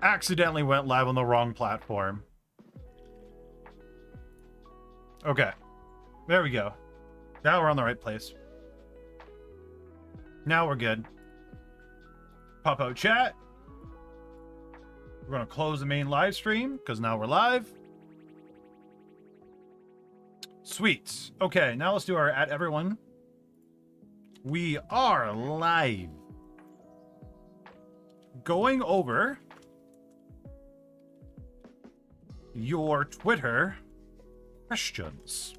Accidentally went live on the wrong platform. Okay. There we go. Now we're on the right place. Now we're good. Pop out chat. We're going to close the main live stream because now we're live. Sweet. Okay, now let's do our at everyone. We are live. Going over your Twitter questions.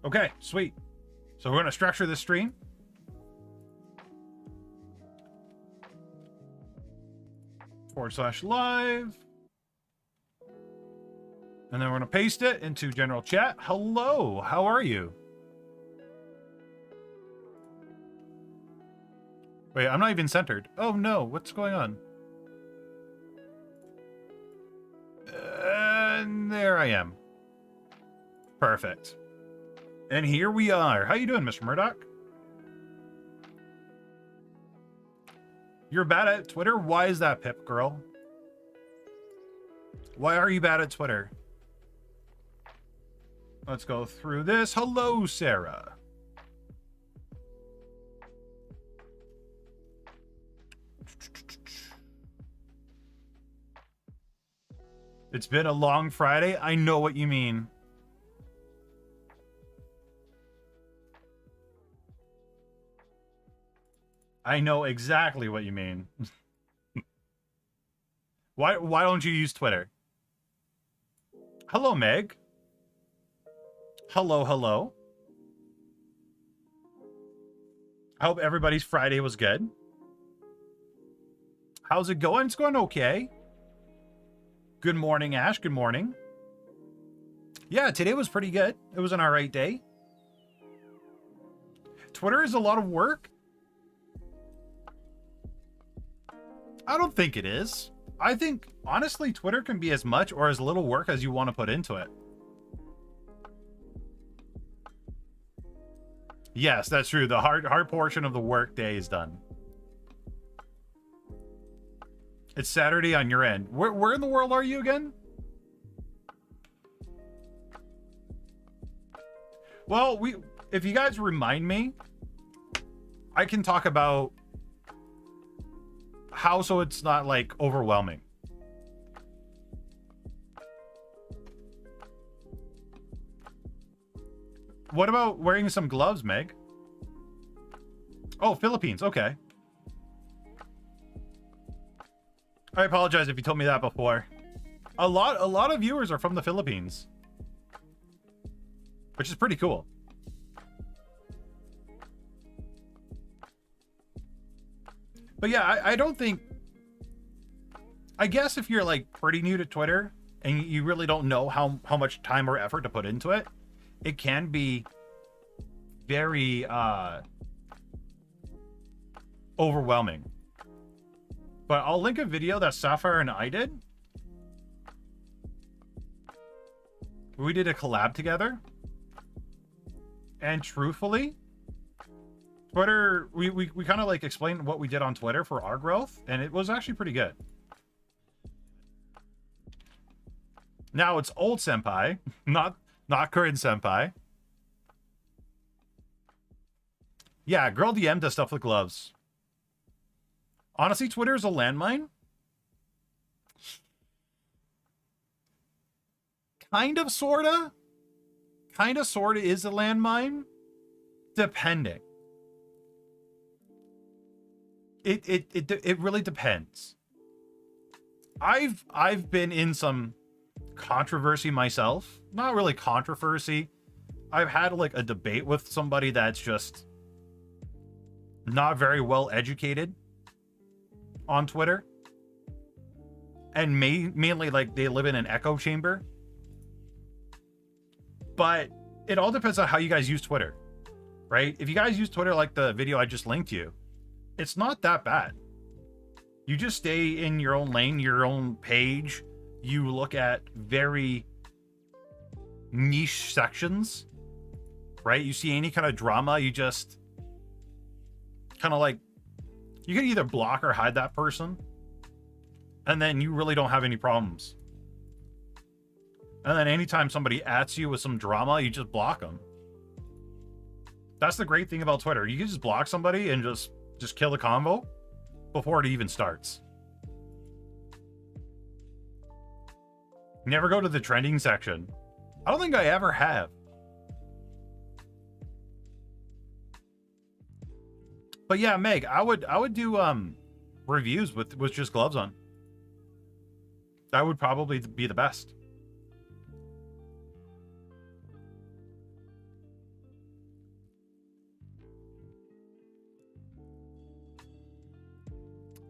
Okay, sweet. So we're going to structure this stream. /live. And then we're going to paste it into general chat. Hello, how are you? Wait, I'm not even centered. Oh no, what's going on? And there I am. Perfect. And here we are. How you doing, Mr. Murdoch? You're bad at Twitter? Why is that, Pip girl? Why are you bad at Twitter? Let's go through this. Hello, Sarah. It's been a long Friday. I know what you mean. I know exactly what you mean. Why don't you use Twitter? Hello, Meg. Hello. I hope everybody's Friday was good. How's it going? It's going okay. Good morning, Ash. Good morning. Yeah, today was pretty good. It was an alright day. Twitter is a lot of work. I don't think it is. I think, honestly, Twitter can be as much or as little work as you want to put into it. Yes, that's true. The hard portion of the work day is done. It's Saturday on your end. Where in the world are you again? Well, if you guys remind me, I can talk about how so it's not like overwhelming. What about wearing some gloves, Meg? Oh, Philippines. Okay. I apologize if you told me that before. A lot of viewers are from the Philippines, which is pretty cool. But yeah, I don't think... I guess if you're like pretty new to Twitter and you really don't know how much time or effort to put into it, it can be very overwhelming. But I'll link a video that Sapphire and I did. We did a collab together. And truthfully, Twitter, we kind of like explained what we did on Twitter for our growth, and it was actually pretty good. Now it's old Senpai, not current Senpai. Yeah, girl DM does stuff with gloves. Honestly, Twitter is a landmine. Kind of, sorta is a landmine. Depending. It really depends. I've been in some controversy myself. Not really controversy. I've had like a debate with somebody that's just not very well educated on Twitter, and mainly like they live in an echo chamber. But it all depends on how you guys use Twitter, right? If you guys use Twitter like the video I just linked you, it's not that bad. You just stay in your own lane, your own page. You look at very niche sections, right? You see any kind of drama, you just kind of like, you can either block or hide that person. and then you really don't have any problems. And then anytime somebody ats you with some drama, you just block them. That's the great thing about Twitter. You can just block somebody and just kill the convo before it even starts. Never go to the trending section. I don't think I ever have. But yeah, Meg, I would do reviews with just gloves on. That would probably be the best.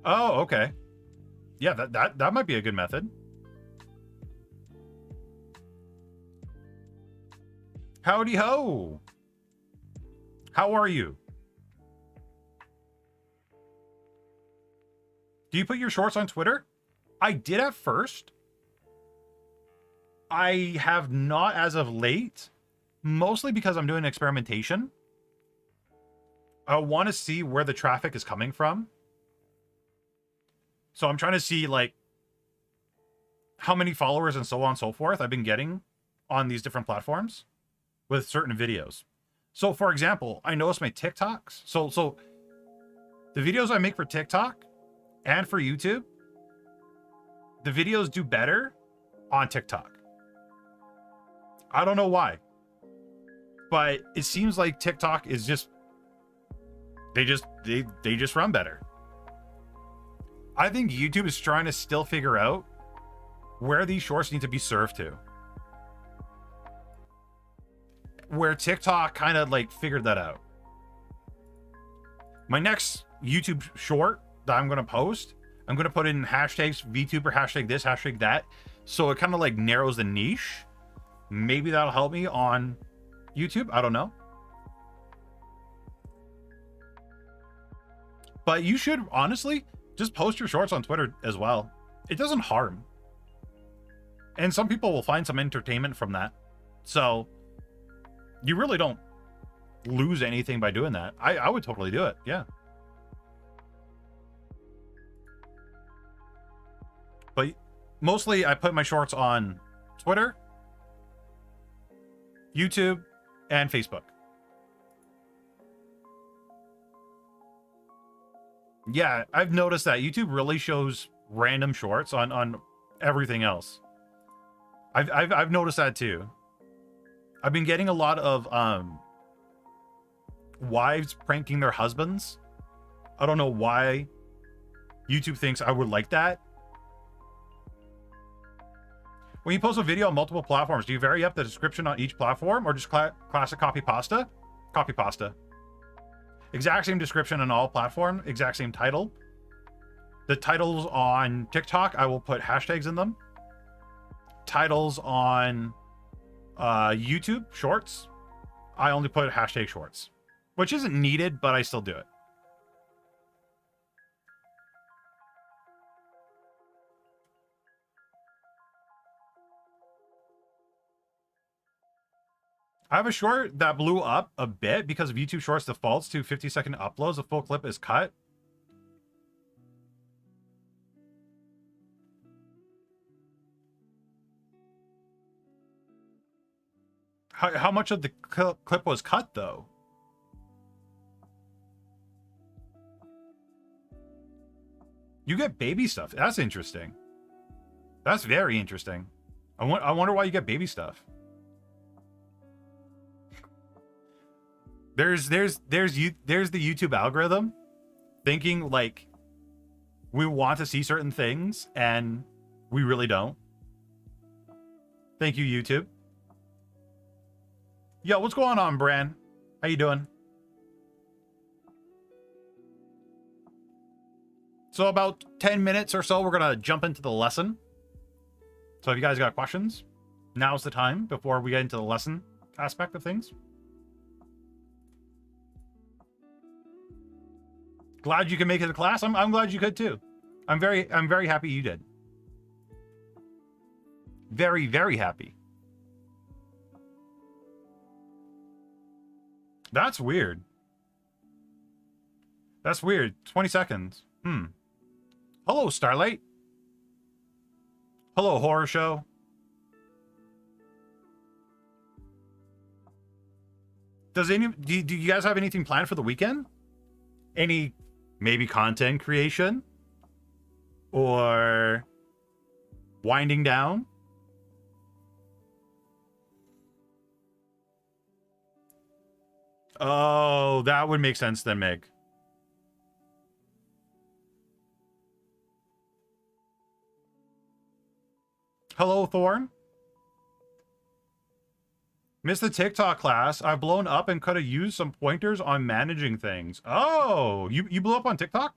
Oh, okay. Yeah, that might be a good method. Howdy ho. How are you? Do you put your shorts on Twitter? I did at first. I have not as of late, mostly because I'm doing experimentation. I want to see where the traffic is coming from. So I'm trying to see like how many followers and so on and so forth I've been getting on these different platforms with certain videos. So for example, I noticed my TikToks. So the videos I make for TikTok and for YouTube, the videos do better on TikTok. I don't know why, but it seems like TikTok is just, they just run better. I think YouTube is trying to still figure out where these shorts need to be served to. Where TikTok kind of like figured that out. My next YouTube short that I'm going to post, I'm going to put in hashtags VTuber, hashtag this, hashtag that. So it kind of like narrows the niche. Maybe that'll help me on YouTube. I don't know. But you should honestly just post your shorts on Twitter as well. It doesn't harm. And some people will find some entertainment from that. So you really don't lose anything by doing that. I would totally do it. Yeah. But mostly I put my shorts on Twitter, YouTube, and Facebook. Yeah, I've noticed that YouTube really shows random shorts on everything else. I've noticed that too. I've been getting a lot of wives pranking their husbands. I don't know why YouTube thinks I would like that. When you post a video on multiple platforms, do you vary up the description on each platform or just classic copy pasta? Copy pasta. Exact same description on all platforms, exact same title. The titles on TikTok, I will put hashtags in them. Titles on YouTube shorts, I only put hashtag shorts, which isn't needed, but I still do it. I have a short that blew up a bit because of YouTube Shorts defaults to 50-second uploads. The full clip is cut. How much of the clip was cut, though? You get baby stuff. That's interesting. That's very interesting. I wonder why you get baby stuff. There's the YouTube algorithm thinking like we want to see certain things and we really don't. Thank you, YouTube. Yo, what's going on, Bran? How you doing? So about 10 minutes or so, we're gonna jump into the lesson. So if you guys got questions, now's the time before we get into the lesson aspect of things. Glad you can make it to class. I'm glad you could too. I'm very happy you did. Very, very happy. That's weird. That's weird. 20 seconds. Hello, Starlight. Hello, horror show. Do you guys have anything planned for the weekend? Any maybe content creation or winding down? Oh, that would make sense then, Meg. Hello, Thorn. Missed the TikTok class. I've blown up and could have used some pointers on managing things. Oh, you blew up on TikTok?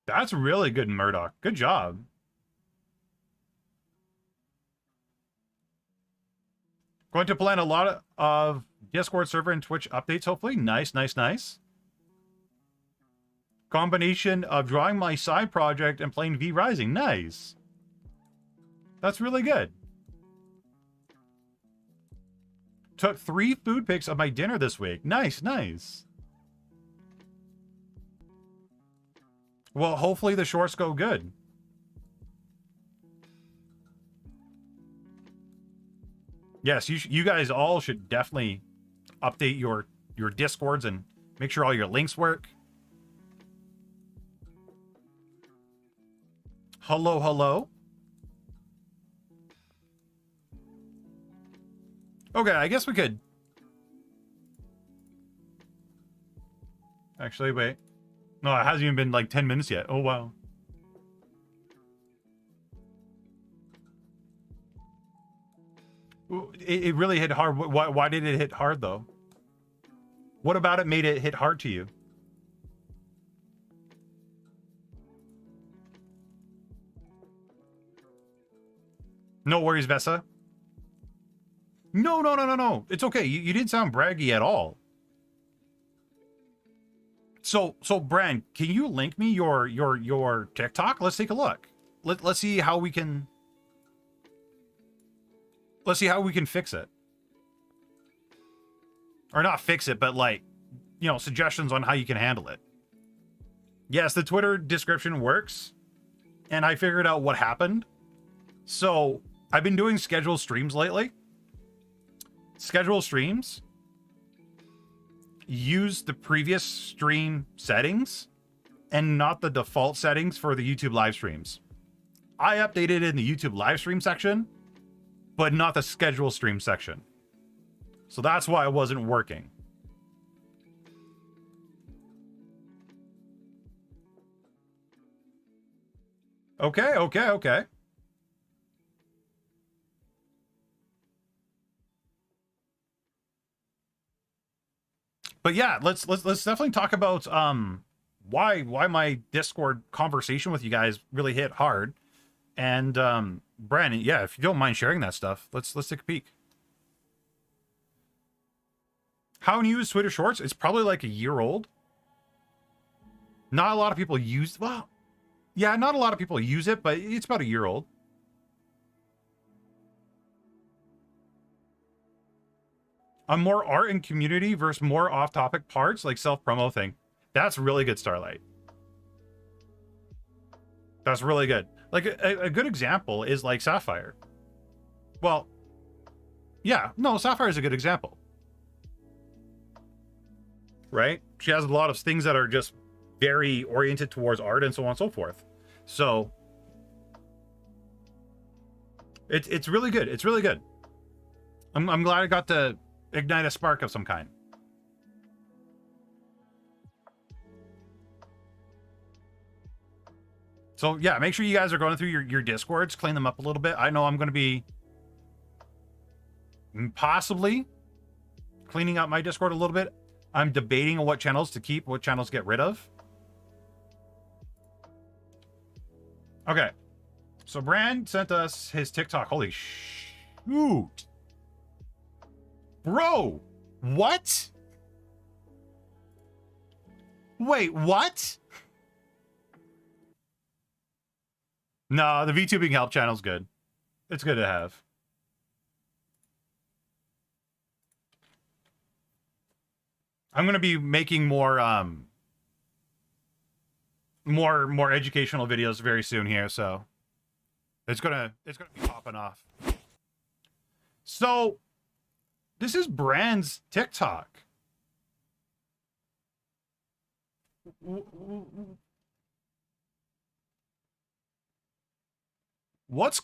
That's really good, Murdoch. Good job. Going to plan a lot of Discord server and Twitch updates, hopefully. Nice, nice, nice. Combination of drawing my side project and playing V Rising. Nice. That's really good. Took 3 food pics of my dinner this week. Nice, nice. Well, hopefully the shorts go good. Yes, you guys all should definitely update your Discords and make sure all your links work. Hello, hello. Okay, I guess we could. Actually, wait. No, it hasn't even been like 10 minutes yet. Oh, wow. It really hit hard. Why did it hit hard, though? What about it made it hit hard to you? No worries, Vessa. No. It's okay. You didn't sound braggy at all. So Bran, can you link me your TikTok? Let's take a look. Let's see how we can. Let's see how we can fix it. Or not fix it, but like, you know, suggestions on how you can handle it. Yes, the Twitter description works. And I figured out what happened. So I've been doing scheduled streams lately. Scheduled streams use the previous stream settings and not the default settings for the YouTube live streams. I updated it in the YouTube live stream section, but not the schedule stream section. So that's why it wasn't working. Okay. But yeah, let's definitely talk about why my Discord conversation with you guys really hit hard. And Brandon, yeah, if you don't mind sharing that stuff, let's take a peek. How new is Twitter Shorts? It's probably like a year old. Not a lot of people use, well, yeah, not a lot of people use it, but it's about a year old. I'm more art and community versus more off-topic parts, like self-promo thing. That's really good, Starlight. That's really good. Like, a good example is, like, Sapphire. Well, yeah, no, Sapphire is a good example. Right? She has a lot of things that are just very oriented towards art and so on and so forth. So, it's really good. It's really good. I'm glad I got to ignite a spark of some kind. So yeah, make sure you guys are going through your Discords, clean them up a little bit. I know I'm going to be possibly cleaning up my Discord a little bit. I'm debating on what channels to keep, what channels to get rid of. Okay. So Brand sent us his TikTok. Holy shoot. Bro, what? Wait, what? No, the VTubing help channel's good. It's good to have. I'm going to be making more more educational videos very soon here, so it's gonna be popping off. So this is Brand's TikTok. What?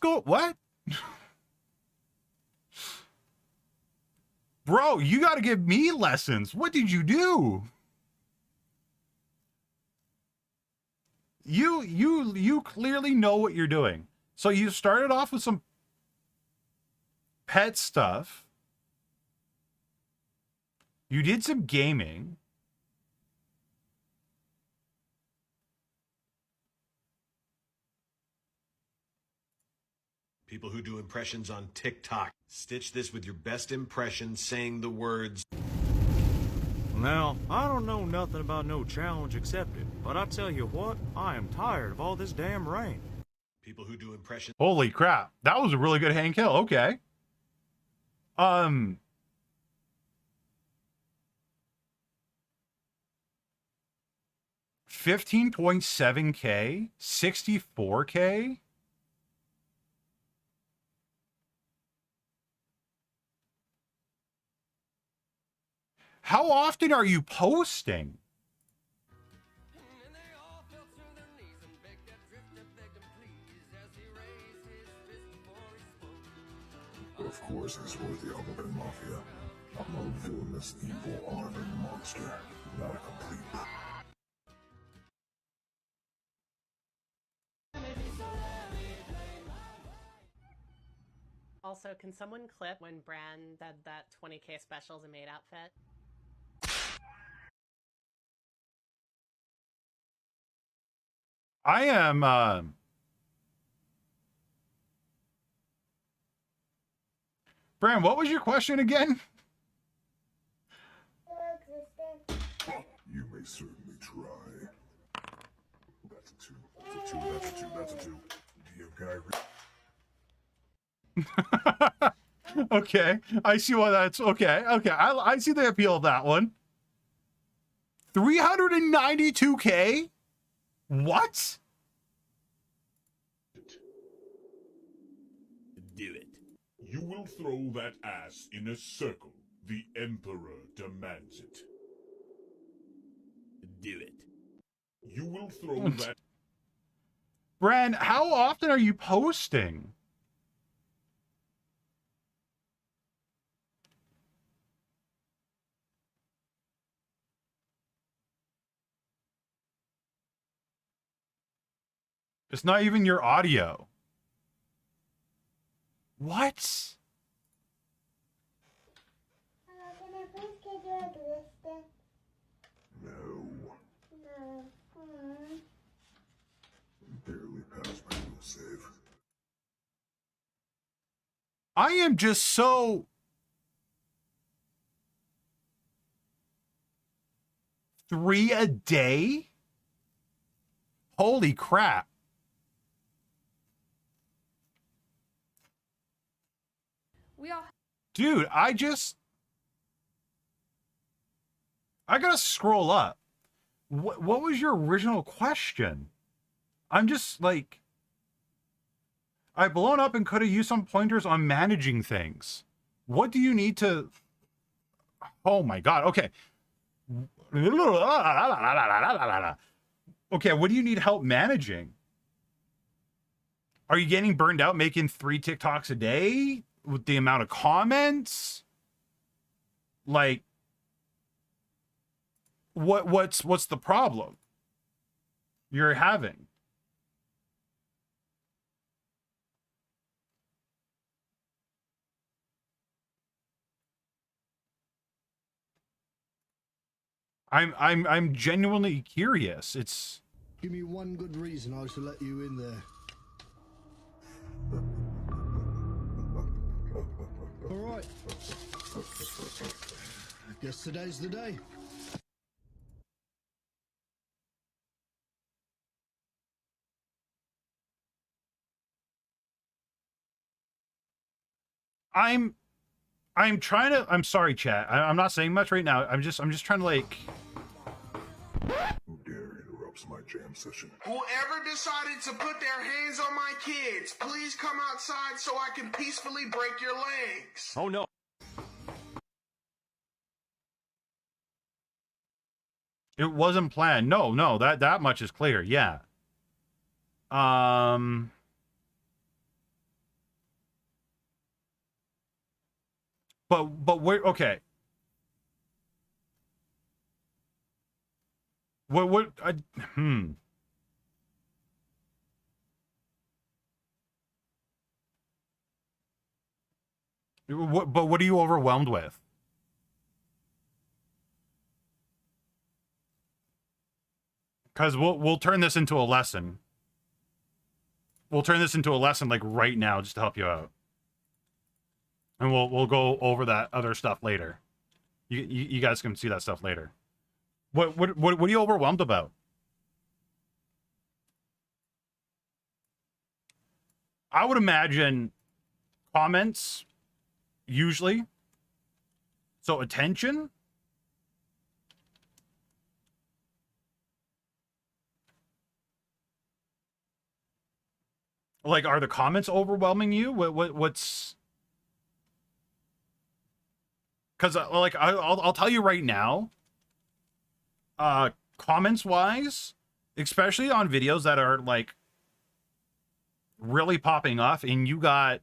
Bro, you got to give me lessons. What did you do? You clearly know what you're doing. So you started off with some pet stuff. You did some gaming. People who do impressions on TikTok. Stitch this with your best impression saying the words. Now, I don't know nothing about no challenge accepted, but I tell you what, I am tired of all this damn rain. People who do impressions. Holy crap. That was a really good hang kill. Okay. 15.7K, 64K. How often are you posting? Of course, I support the Alphabet Mafia. I'm a villainous, evil, honored monster, not a complete. Also, can someone clip when Bran said that 20K special is a maid outfit? I am, Bran, what was your question again? You may certainly try. That's a two. That's a two. That's a two. That's a two. Okay, I see why that's okay. Okay, I see the appeal of that one. 392K? What? Do it. You will throw that ass in a circle. The Emperor demands it. Do it. You will throw that. Bran, how often are you posting? It's not even your audio. What? Can I please get you a blister? No. No. Barely passed my will save. I am just so... Three a day? Holy crap. We all. Dude, I gotta scroll up. What was your original question? I'm just like, I've blown up and could have used some pointers on managing things. What do you need to? Oh my god. Okay. Okay, what do you need help managing? Are you getting burned out making 3 TikToks a day with the amount of comments? Like, what's the problem you're having? I'm genuinely curious. It's Give me one good reason I should let you in there. All right. Guess today's the day. I'm trying to. I'm sorry, chat. I'm not saying much right now. I'm just trying to like. Who dare interrupt interrupts my jam session. Whoever decided to put their hands on my kids, please come outside so I can peacefully break your legs. Oh no. It wasn't planned. No, that much is clear. Yeah. But we're okay. What what are you overwhelmed with? Because we'll turn this into a lesson. We'll turn this into a lesson like right now just to help you out. And we'll go over that other stuff later. You guys can see that stuff later. What are you overwhelmed about? I would imagine comments usually. So attention. Like, are the comments overwhelming you? What's? Because like I'll tell you right now. Comments wise, especially on videos that are like really popping off, and you got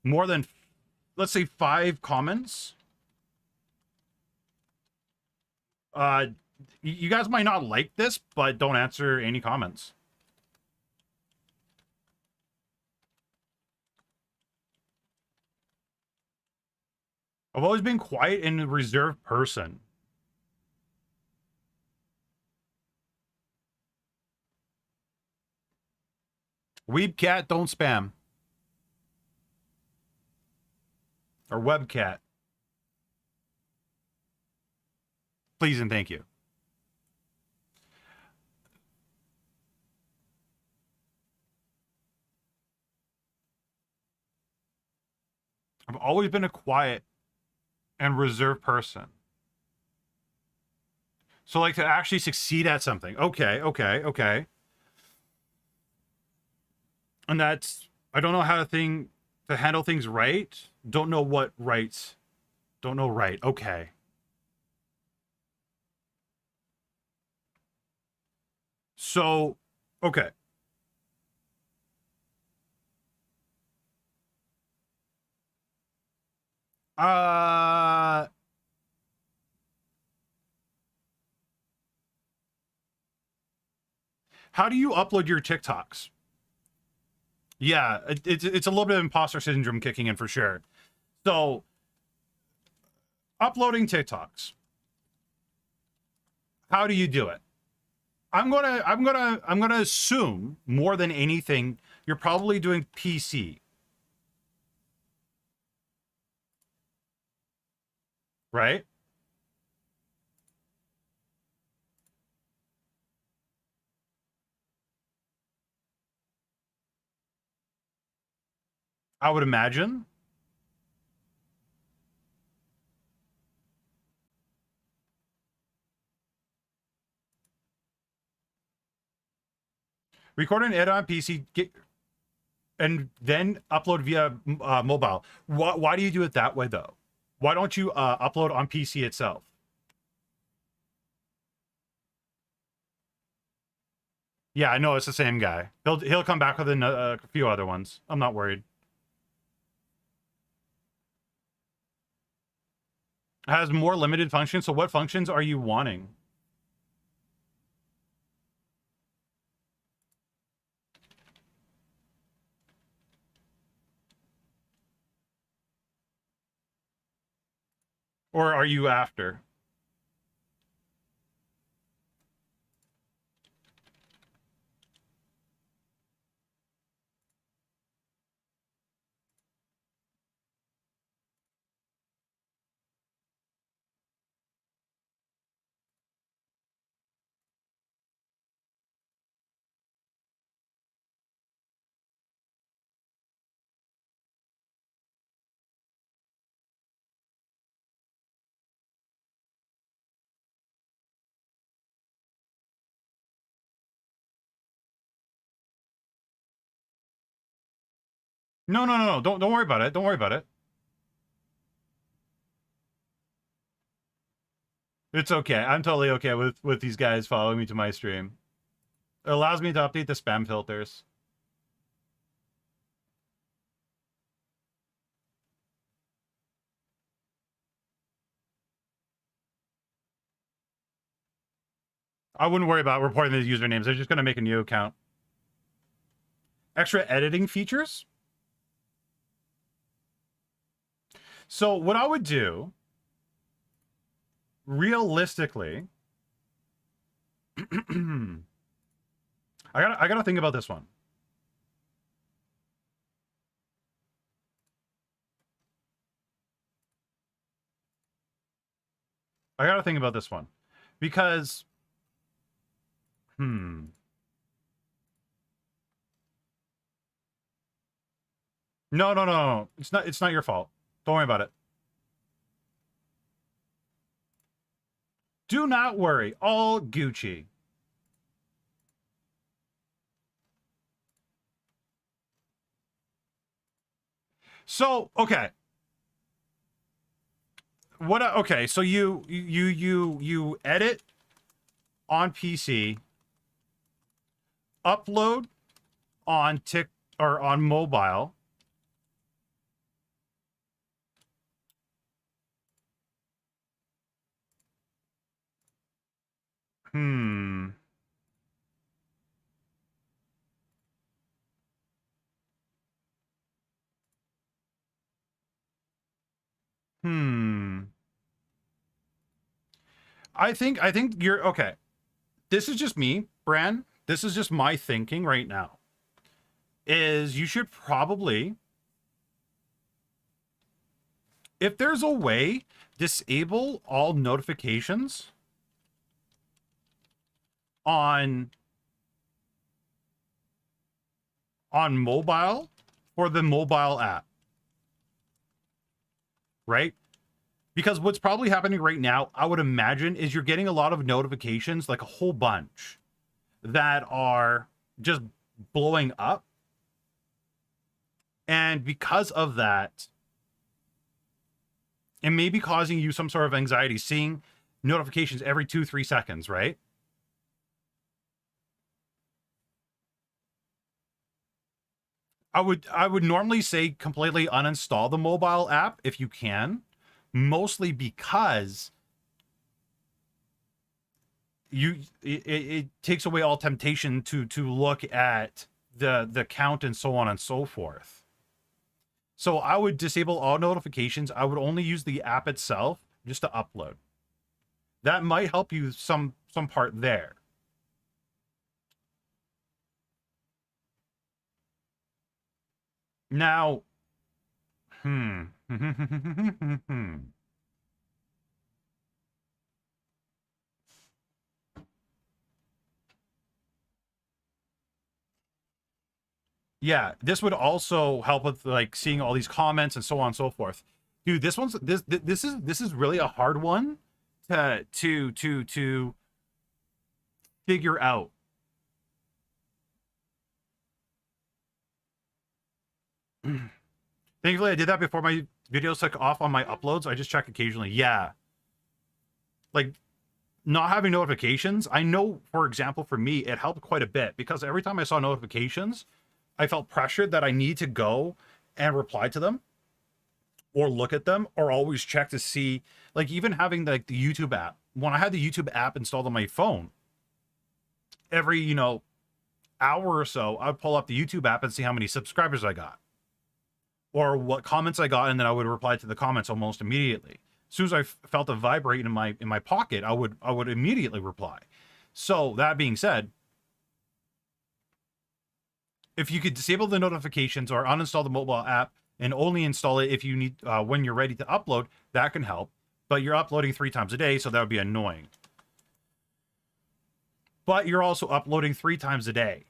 more than, let's say, 5 comments. You guys might not like this, but don't answer any comments. I've always been quiet and a reserved person. Weebcat, don't spam. Or webcat. Please and thank you. I've always been a quiet and reserved person. So like to actually succeed at something. Okay. And that's, I don't know how to handle things right. Don't know what right. Don't know right. Okay. So, okay. How do you upload your TikToks? Yeah, it's a little bit of imposter syndrome kicking in for sure. So, uploading TikToks. How do you do it? I'm gonna assume more than anything you're probably doing PC. Right? I would imagine. Record an edit on PC, and then upload via mobile. Why do you do it that way, though? Why don't you upload on PC itself? Yeah, I know it's the same guy. He'll come back with a few other ones. I'm not worried. It has more limited functions. So what functions are you wanting? Or are you after? No, no, no, no. Don't worry about it. Don't worry about it. It's okay. I'm totally okay with these guys following me to my stream. It allows me to update the spam filters. I wouldn't worry about reporting the usernames. They're just going to make a new account. Extra editing features. So what I would do, realistically, I gotta think about this one. I gotta think about this one. Because no, no, no, no. It's not your fault. Don't worry about it. Do not worry. All Gucci. So, okay. Okay, so you edit on PC, upload on or on mobile. Hmm. I think you're okay. This is just me, Bran. This is just my thinking right now. Is you should probably, if there's a way, disable all notifications on mobile for the mobile app. Right? Because what's probably happening right now, I would imagine, is you're getting a lot of notifications, like a whole bunch, that are just blowing up. And because of that, it may be causing you some sort of anxiety, seeing notifications every 2-3 seconds, right? I would normally say completely uninstall the mobile app if you can, mostly because it takes away all temptation to look at the count and so on and so forth. So I would disable all notifications. I would only use the app itself just to upload. That might help you some part there. Now, yeah, this would also help with like seeing all these comments and so on and so forth. Dude, this is really a hard one to figure out. Thankfully, I did that before my videos took off on my uploads. I just check occasionally. Yeah. Like, not having notifications, I know, for example, for me, it helped quite a bit because every time I saw notifications, I felt pressured that I need to go and reply to them or look at them or always check to see, like, even having the YouTube app. When I had the YouTube app installed on my phone, every, hour or so, I'd pull up the YouTube app and see how many subscribers I got or what comments I got, and then I would reply to the comments almost immediately. As soon as I felt a vibrate in my pocket, I would immediately reply. So that being said, if you could disable the notifications or uninstall the mobile app and only install it if you need when you're ready to upload, that can help. But you're uploading 3 times a day, so that would be annoying. But you're also uploading 3 times a day.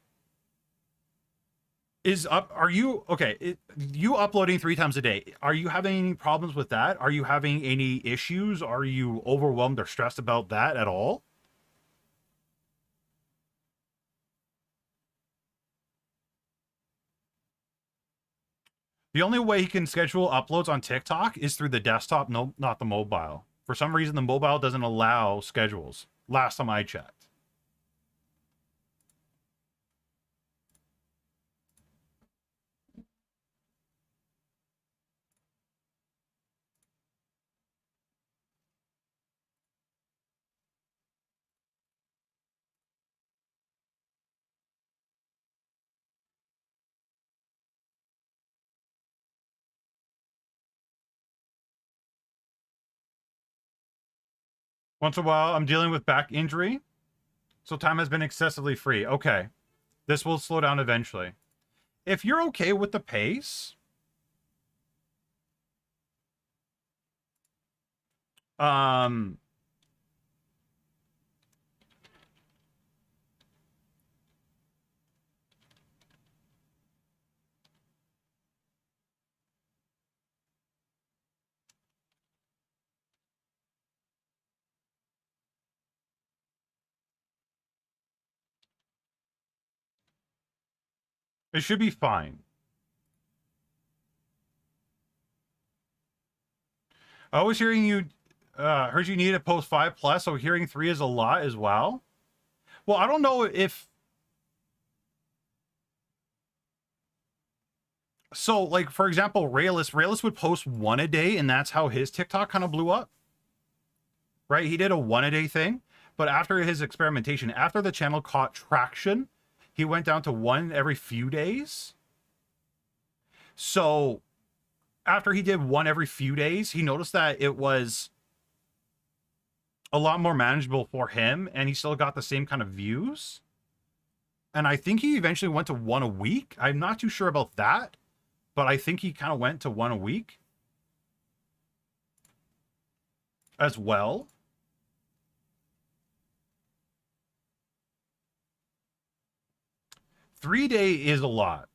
Are you okay? You uploading 3 times a day. Are you having any problems with that? Are you having any issues? Are you overwhelmed or stressed about that at all? The only way he can schedule uploads on TikTok is through the desktop, no, not the mobile. For some reason, the mobile doesn't allow schedules. Last time I checked. Once in a while, I'm dealing with back injury, so time has been excessively free. Okay. This will slow down eventually. If you're okay with the pace, um, it should be fine. I was hearing you, heard you need to post 5+, so hearing 3 is a lot as well. Well, I don't know if... So, like, for example, Rayless would post 1 a day, and that's how his TikTok kind of blew up. Right? He did a 1 a day thing, but after his experimentation, after the channel caught traction, he went down to 1 every few days. So, after he did 1 every few days, he noticed that it was a lot more manageable for him, and he still got the same kind of views. And I think he eventually went to 1 a week. I'm not too sure about that, but I think he kind of went to 1 a week as well. Three-day is a lot.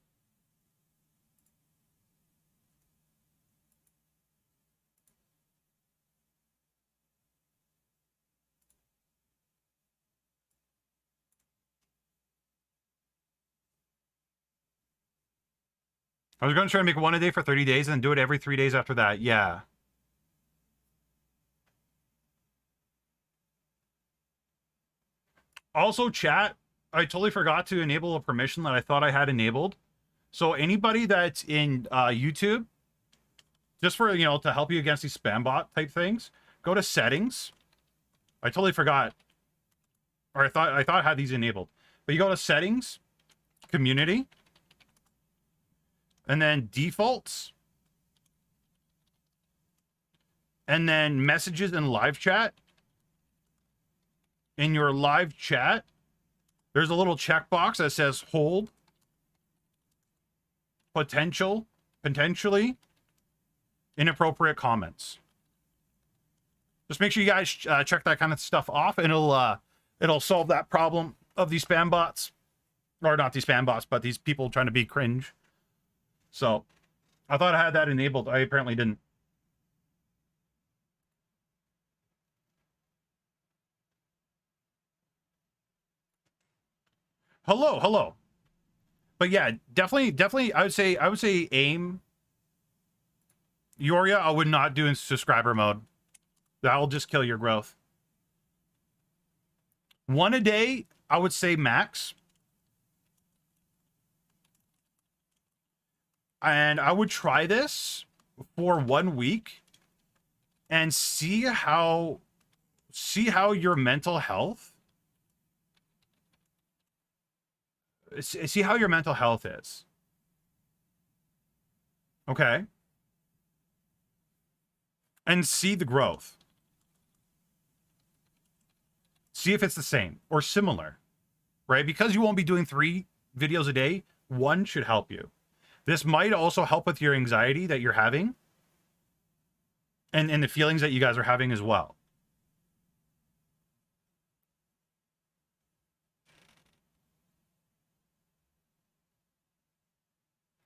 I was going to try to make 1 a day for 30 days and do it every 3 days after that. Yeah. Also, chat, I totally forgot to enable a permission that I thought I had enabled. So anybody that's in YouTube, just for, you know, to help you against these spam bot type things, go to settings. I totally forgot. Or I thought I had these enabled. But you go to settings, community, and then defaults, and then messages and live chat. In your live chat, there's a little checkbox that says hold potentially inappropriate comments. Just make sure you guys check that kind of stuff off, and it'll solve that problem of these spam bots, or not these spam bots, but these people trying to be cringe. So I thought I had that enabled. I apparently didn't. Hello. But yeah, definitely I would say aim. Yoria, I would not do in subscriber mode. That'll just kill your growth. 1 a day, I would say max. And I would try this for 1 week and see how your mental health see how your mental health is. Okay? And see the growth. See if it's the same or similar. Right? Because you won't be doing 3 videos a day, 1 should help you. This might also help with your anxiety that you're having and the feelings that you guys are having as well.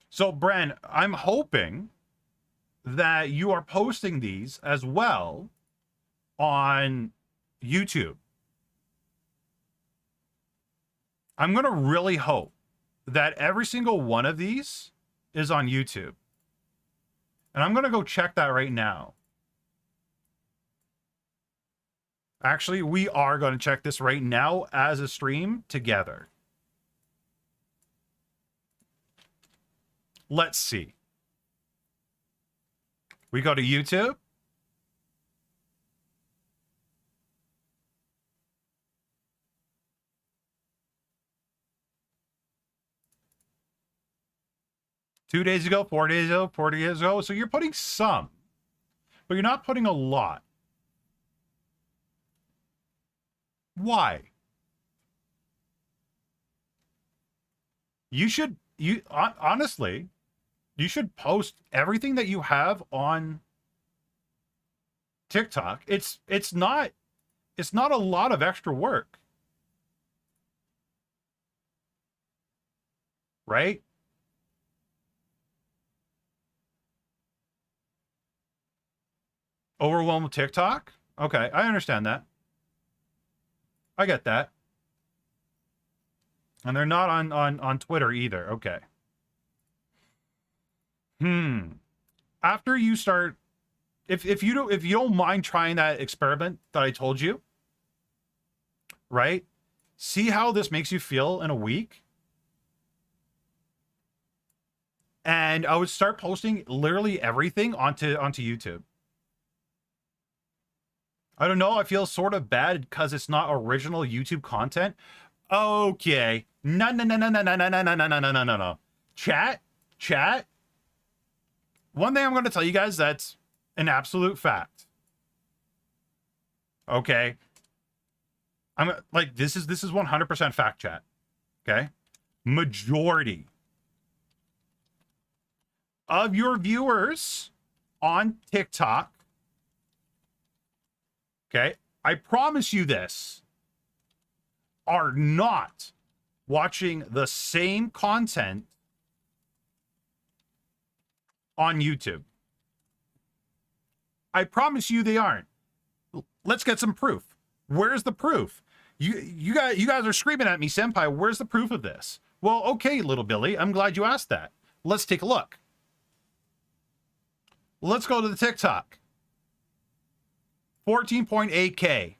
So, Bren, I'm hoping that you are posting these as well on YouTube. I'm going to really hope that every single one of these is on YouTube. And I'm going to go check that right now. Actually, we are going to check this right now as a stream together. Let's see. We go to YouTube. Two days ago, 4 days ago, 40 days ago. So you're putting some, but you're not putting a lot. Why? Honestly, you should post everything that you have on TikTok. It's not a lot of extra work. Right? Overwhelmed with TikTok? Okay, I understand that. I get that. And they're not on Twitter either. Okay. After you start, if you don't mind trying that experiment that I told you, right? See how this makes you feel in a week. And I would start posting literally everything onto YouTube. I don't know. I feel sort of bad because it's not original YouTube content. Okay. No. Chat. One thing I'm going to tell you guys that's an absolute fact. Okay. I'm like, this is 100% fact, chat. Okay. Majority of your viewers on TikTok, okay, I promise you this, are not watching the same content on YouTube. I promise you they aren't. Let's get some proof. Where's the proof? You guys are screaming at me, Senpai, where's the proof of this? Well, okay, little Billy, I'm glad you asked that. Let's take a look. Let's go to the TikTok. 14.8K.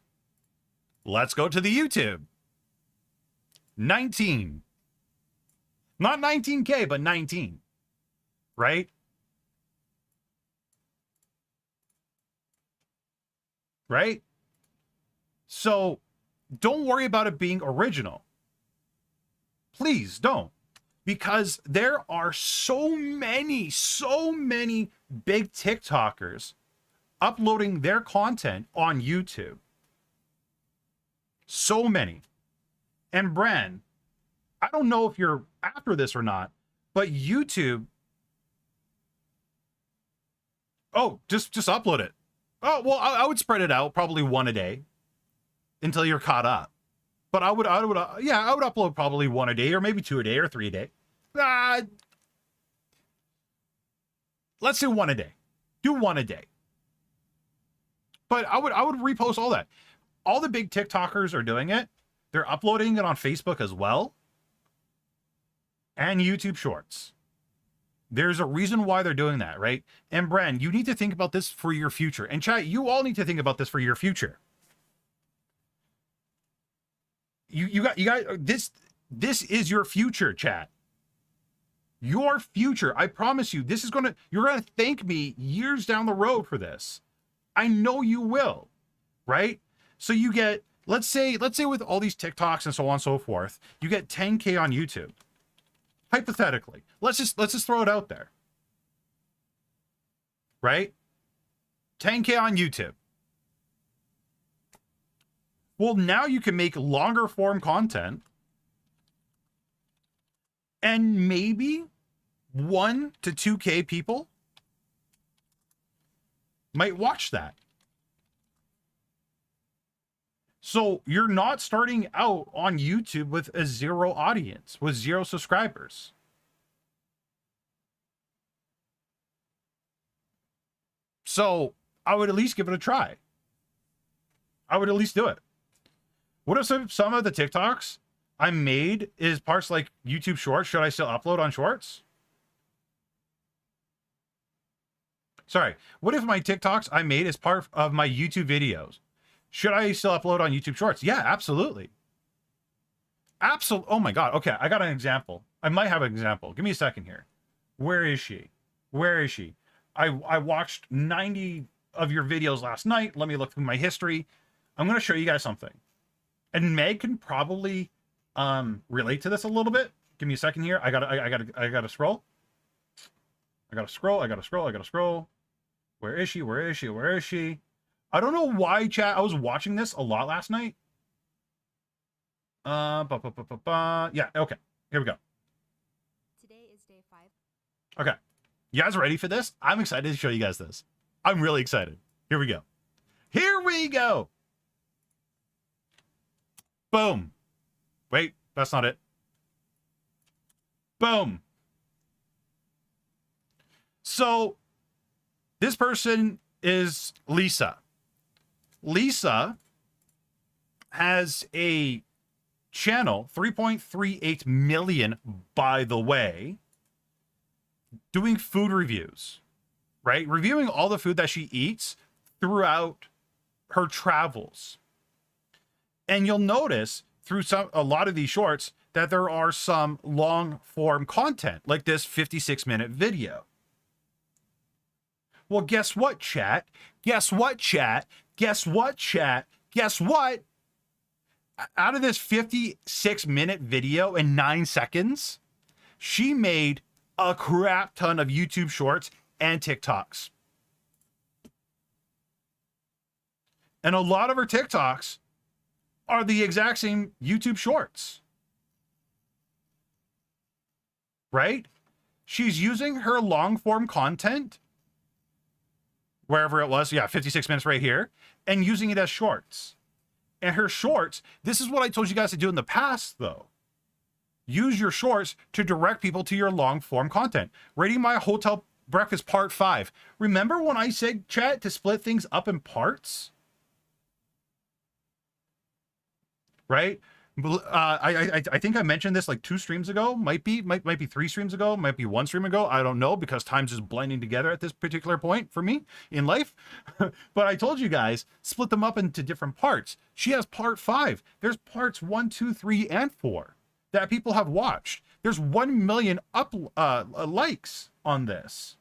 Let's go to the YouTube. 19. Not 19K, but 19. Right? Right? So, don't worry about it being original. Please don't. Because there are so many big TikTokers uploading their content on YouTube. So many. And Bran, I don't know if you're after this or not, but YouTube, oh, just upload it. Oh, well, I would spread it out probably one a day until you're caught up. But I would upload probably one a day or maybe two a day or three a day. Let's do one a day. Do one a day. But I would repost all that. All the big TikTokers are doing it. They're uploading it on Facebook as well. And YouTube Shorts. There's a reason why they're doing that, right? And Bran, you need to think about this for your future. And chat, you all need to think about this for your future. You got this is your future, chat. Your future. I promise you, you're gonna thank me years down the road for this. I know you will, right? So you get, let's say with all these TikToks and so on and so forth, you get 10K on YouTube. Hypothetically, let's just throw it out there, right? 10K on YouTube. Well, now you can make longer form content, and maybe 1 to 2K people might watch that. So you're not starting out on YouTube with a zero audience, with 0 subscribers. So I would at least give it a try. I would at least do it. What if some of the TikToks I made is parts like YouTube Shorts? Should I still upload on Shorts? Sorry. What if my TikToks I made as part of my YouTube videos? Should I still upload on YouTube Shorts? Yeah, absolutely. Absolutely. Oh my God. Okay, I got an example. I might have an example. Give me a second here. Where is she? Where is she? I watched 90 of your videos last night. Let me look through my history. I'm going to show you guys something. And Meg can probably relate to this a little bit. Give me a second here. I gotta scroll. I gotta scroll. Where is she? Where is she? Where is she? I don't know why, chat. I was watching this a lot last night. Yeah, okay. Here we go. Today is day 5. Okay. You guys ready for this? I'm excited to show you guys this. I'm really excited. Here we go. Here we go. Boom. Wait, that's not it. Boom. So this person is Lisa. Lisa has a channel, 3.38 million, by the way, doing food reviews, right? Reviewing all the food that she eats throughout her travels. And you'll notice through a lot of these shorts that there are some long form content, like this 56-minute video. Well, guess what, chat? Guess what, chat? Guess what, chat? Guess what? Out of this 56-minute video in 9 seconds, she made a crap ton of YouTube shorts and TikToks. And a lot of her TikToks are the exact same YouTube shorts. Right? She's using her long form content, wherever it was, yeah, 56 minutes right here, and using it as shorts. And her shorts, this is what I told you guys to do in the past, though. Use your shorts to direct people to your long form content. Rating my hotel breakfast part 5. Remember when I said, chat, to split things up in parts? Right? I think I mentioned this like 2 streams ago. Might be 3 streams ago. Might be 1 stream ago. I don't know, because time's just blending together at this particular point for me in life. But I told you guys, split them up into different parts. She has part 5. There's parts 1, 2, 3, and 4 that people have watched. There's 1 million likes on this.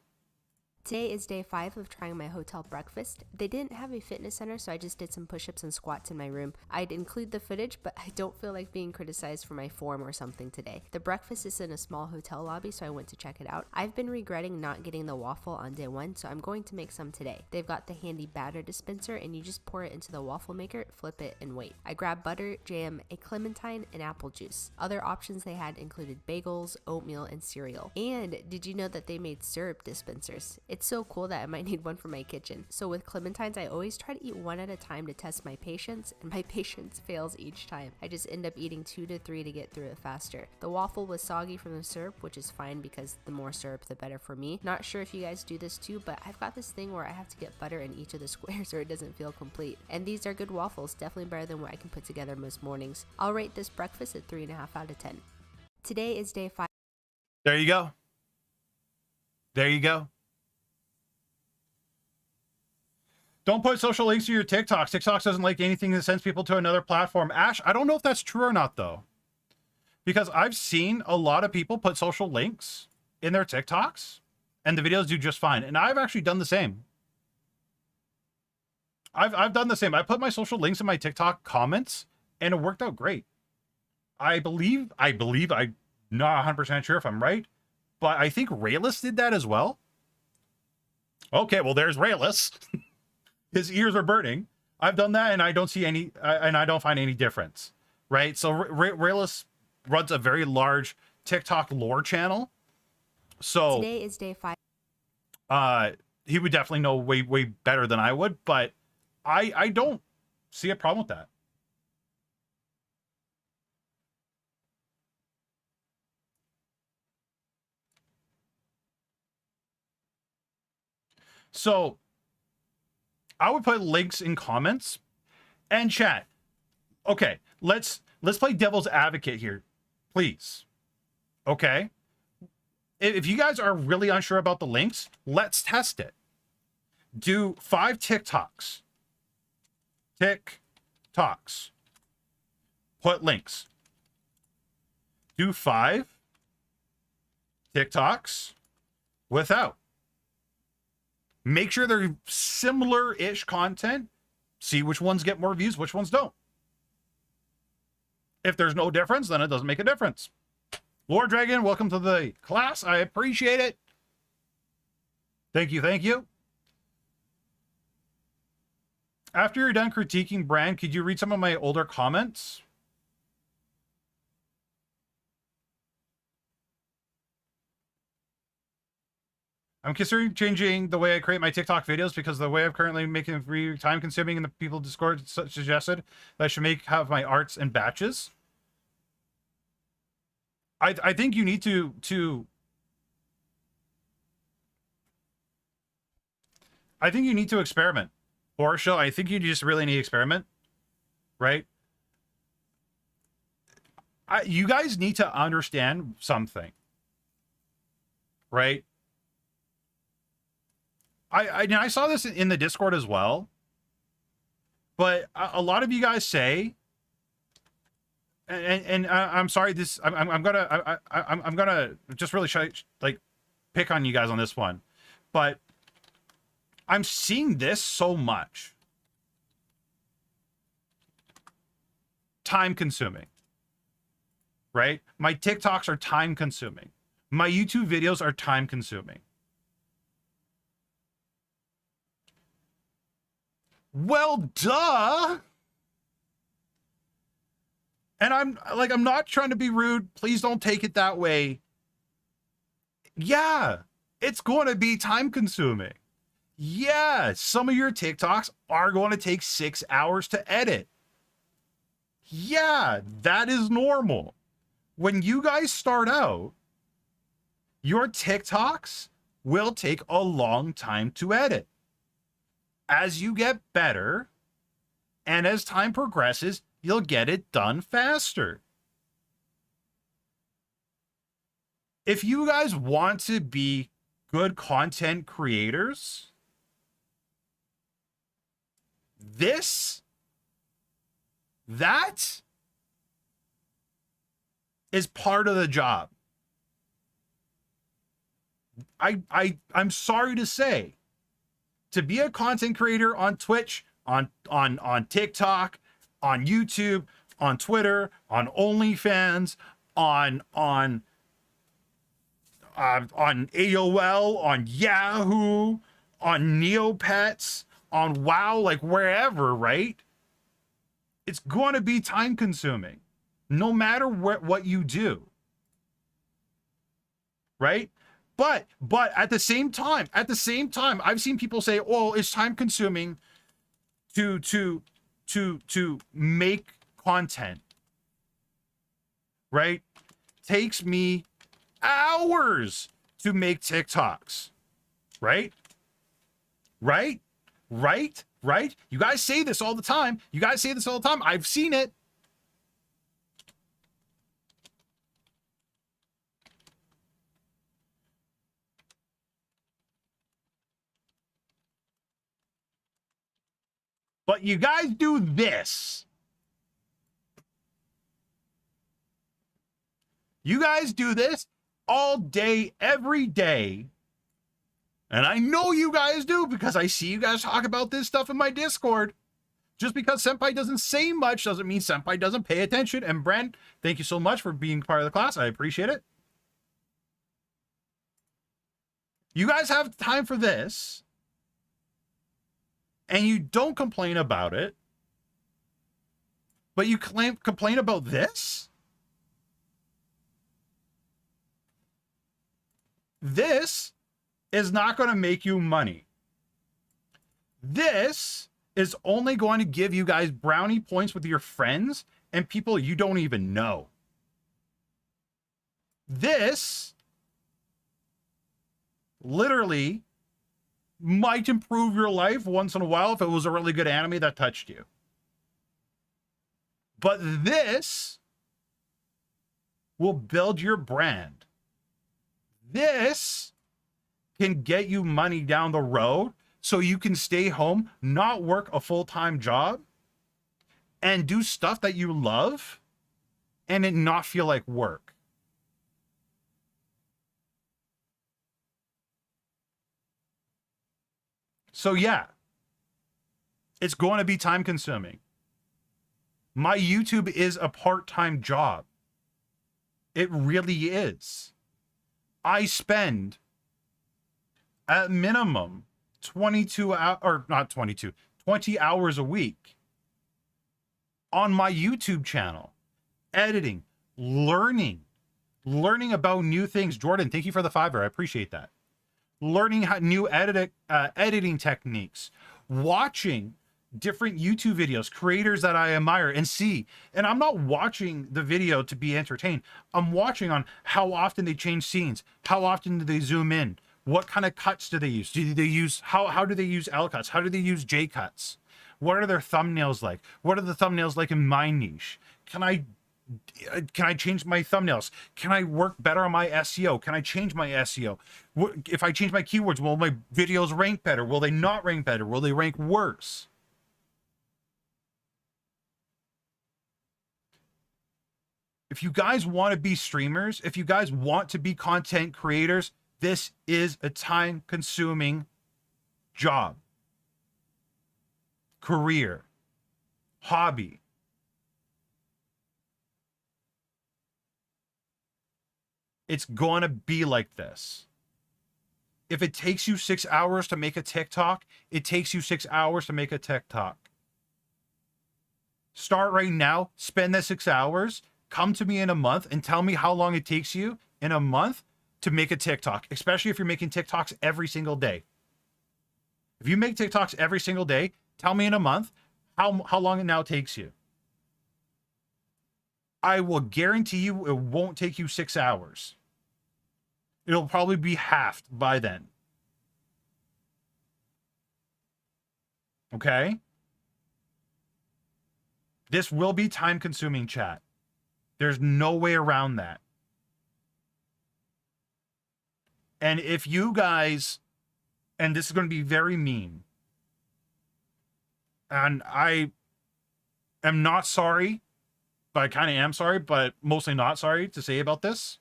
Today is day 5 of trying my hotel breakfast. They didn't have a fitness center, so I just did some push-ups and squats in my room. I'd include the footage, but I don't feel like being criticized for my form or something today. The breakfast is in a small hotel lobby, so I went to check it out. I've been regretting not getting the waffle on day 1, so I'm going to make some today. They've got the handy batter dispenser, and you just pour it into the waffle maker, flip it, and wait. I grabbed butter, jam, a clementine, and apple juice. Other options they had included bagels, oatmeal, and cereal. And did you know that they made syrup dispensers? It's so cool that I might need one for my kitchen. So with clementines, I always try to eat one at a time to test my patience, and my patience fails each time. I just end up eating 2 to 3 to get through it faster. The waffle was soggy from the syrup, which is fine because the more syrup, the better for me. Not sure if you guys do this too, but I've got this thing where I have to get butter in each of the squares or it doesn't feel complete. And these are good waffles, definitely better than what I can put together most mornings. I'll rate this breakfast at 3.5 out of 10. Today is day 5. There you go. There you go. Don't put social links to your TikToks. TikTok doesn't like anything that sends people to another platform. Ash, I don't know if that's true or not, though. Because I've seen a lot of people put social links in their TikToks, and the videos do just fine. And I've actually done the same. I've done the same. I put my social links in my TikTok comments, and it worked out great. I'm not 100% sure if I'm right, but I think Rayless did that as well. Okay, well, there's Rayless. His ears are burning. I've done that, and I don't see any, and I don't find any difference, right? So Rayless runs a very large TikTok lore channel. So today is day 5. He would definitely know way better than I would, but I don't see a problem with that. So I would put links in comments and chat. Okay, let's play devil's advocate here, please. Okay? If you guys are really unsure about the links, let's test it. Do 5 TikToks. TikToks. Put links. Do 5 TikToks without. Make sure they're similar-ish content. See which ones get more views, which ones don't. If there's no difference, then it doesn't make a difference. Lord Dragon, welcome to the class. I appreciate it. Thank you, thank you. After you're done critiquing Brand, could you read some of my older comments? I'm considering changing the way I create my TikTok videos because the way I'm currently making them very time consuming and the people Discord suggested that I should have my arts in batches. I think you need to I think you need to experiment. Horror show, I think you just really need to experiment, right? You guys need to understand something, right? I saw this in the Discord as well, but a lot of you guys say, and I'm sorry, I'm gonna just really pick on you guys on this one, but I'm seeing this so much. Time consuming, right? My TikToks are time consuming. My YouTube videos are time consuming. Well, duh. And I'm not trying to be rude. Please don't take it that way. Yeah, it's going to be time consuming. Yeah, some of your TikToks are going to take 6 hours to edit. Yeah, that is normal. When you guys start out, your TikToks will take a long time to edit. As you get better, and as time progresses, you'll get it done faster. If you guys want to be good content creators, that is part of the job. I'm sorry to say, to be a content creator on Twitch, on TikTok, on YouTube, on Twitter, on OnlyFans, on AOL, on Yahoo, on Neopets, on WoW, like wherever, right? It's going to be time consuming, no matter what you do, right? But at the same time, I've seen people say, "Oh, it's time consuming to make content." Right? Takes me hours to make TikToks. Right? You guys say this all the time. I've seen it. But you guys do this. You guys do this all day, every day. And I know you guys do because I see you guys talk about this stuff in my Discord. Just because Senpai doesn't say much doesn't mean Senpai doesn't pay attention. And Brent, thank you so much for being part of the class. I appreciate it. You guys have time for this. And you don't complain about it. But you complain about this? This is not going to make you money. This is only going to give you guys brownie points with your friends and people you don't even know. This literally might improve your life once in a while if it was a really good anime that touched you. But this will build your brand. This can get you money down the road so you can stay home, not work a full-time job, and do stuff that you love and it not feel like work. So yeah, it's going to be time consuming. My YouTube is a part-time job. It really is. I spend at minimum 22 hours, or not 22, 20 hours a week on my YouTube channel, editing, learning about new things. Jordan, thank you for the $5. I appreciate that. Learning how new editing techniques, watching different YouTube videos, creators that I admire and see. And I'm not watching the video to be entertained. I'm watching on how often they change scenes, how often do they zoom in, what kind of cuts do they use? Do they use how do they use L cuts? How do they use J cuts? What are their thumbnails like? What are the thumbnails like in my niche? Can I change my thumbnails? Can I work better on my SEO? Can I change my SEO? If I change my keywords, will my videos rank better? Will they not rank better? Will they rank worse? If you guys want to be streamers, if you guys want to be content creators, this is a time-consuming job, career, hobby. It's going to be like this. If it takes you 6 hours to make a TikTok, it takes you 6 hours to make a TikTok. Start right now, spend the 6 hours, come to me in a month and tell me how long it takes you in a month to make a TikTok, especially if you're making TikToks every single day. If you make TikToks every single day, tell me in a month how long it now takes you. I will guarantee you it won't take you 6 hours. It'll probably be halved by then. Okay? This will be time consuming, chat. There's no way around that. And if you guys, and this is going to be very mean, and I am not sorry, but I kind of am sorry, but mostly not sorry to say about this,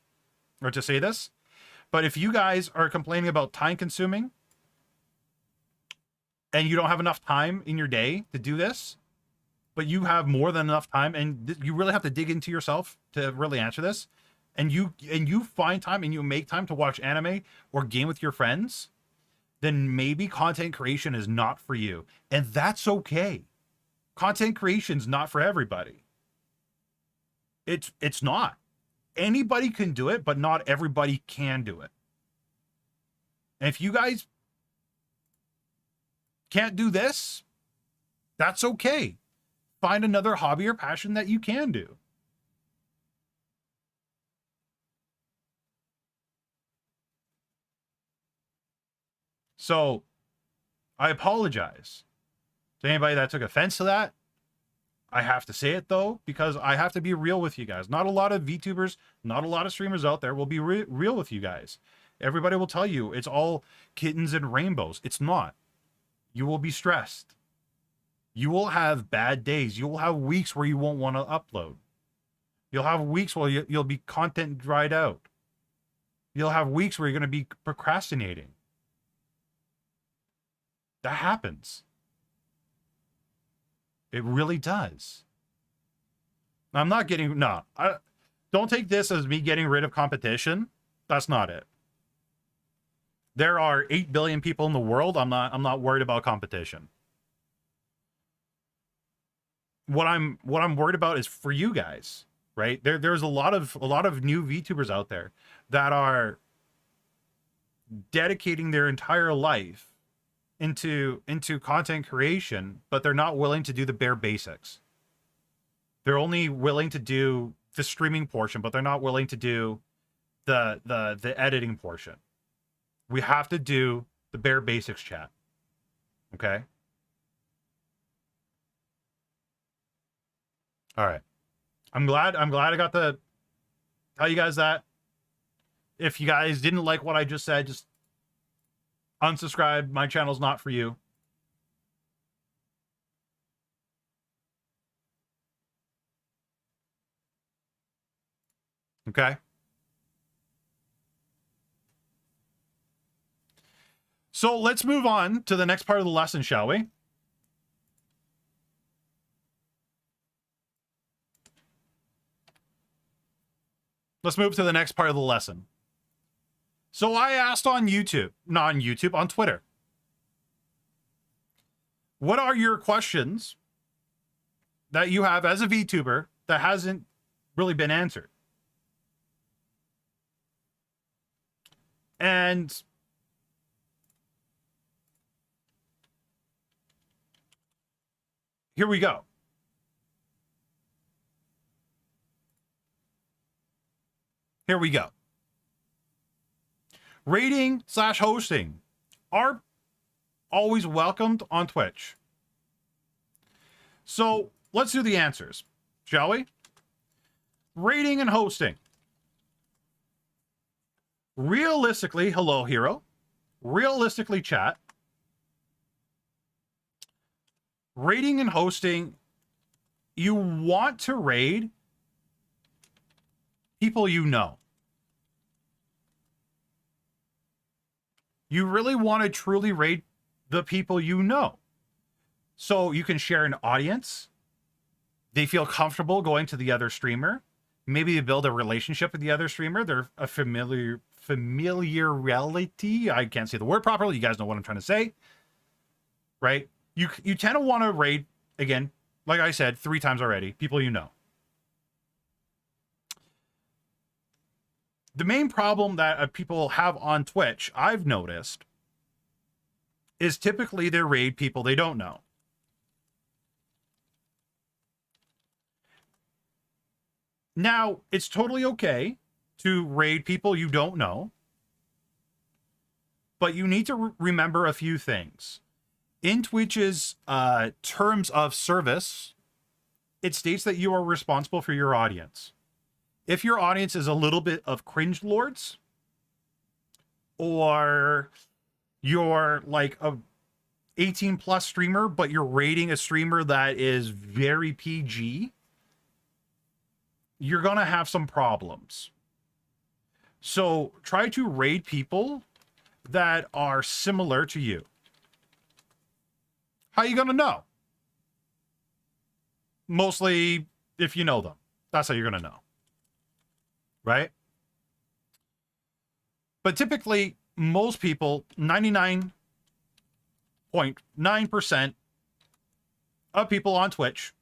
or to say this. But if you guys are complaining about time consuming and you don't have enough time in your day to do this, but you have more than enough time, and you really have to dig into yourself to really answer this, and you find time and you make time to watch anime or game with your friends, then maybe content creation is not for you. And that's okay. Content creation's not for everybody. It's not. Anybody can do it, but not everybody can do it. And if you guys can't do this, that's okay. Find another hobby or passion that you can do. So, I apologize to anybody that took offense to that. I have to say it though, because I have to be real with you guys. Not a lot of VTubers, not a lot of streamers out there will be real with you guys. Everybody will tell you it's all kittens and rainbows. It's not. You will be stressed. You will have bad days. You will have weeks where you won't want to upload. You'll have weeks where you'll be content dried out. You'll have weeks where you're going to be procrastinating. That happens. It really does. I'm not getting, no, don't take this as me getting rid of competition. That's not it. There are 8 billion people in the world. I'm not worried about competition. What I'm worried about is for you guys, right? There's a lot of new VTubers out there that are dedicating their entire life into content creation, but they're not willing to do the bare basics. They're only willing to do the streaming portion, but they're not willing to do the editing portion. We have to do the bare basics, chat. Okay? All right. I'm glad I got to tell you guys that. If you guys didn't like what I just said, just Unsubscribe. My channel's not for you. Okay. So let's move on to the next part of the lesson, shall we? Let's move to the next part of the lesson. So I asked on YouTube, not on YouTube, on Twitter. What are your questions that you have as a VTuber that hasn't really been answered? And here we go. Here we go. Rating / hosting are always welcomed on Twitch. So let's do the answers, shall we? Rating and hosting. Realistically, hello, hero. Realistically, chat. Rating and hosting, you want to raid people you know. You really want to truly raid the people you know. So you can share an audience. They feel comfortable going to the other streamer. Maybe they build a relationship with the other streamer. They're a familiarity. I can't say the word properly. You guys know what I'm trying to say. Right? You tend to want to raid, again, like I said 3 times already, people you know. The main problem that people have on Twitch, I've noticed, is typically they raid people they don't know. Now, it's totally okay to raid people you don't know, but you need to remember a few things. In Twitch's terms of service, it states that you are responsible for your audience. If your audience is a little bit of cringe lords, or you're like a 18 plus streamer, but you're raiding a streamer that is very PG, you're going to have some problems. So try to raid people that are similar to you. How are you going to know? Mostly if you know them. That's how you're going to know. Right? But typically, most people, 99.9% of people on Twitch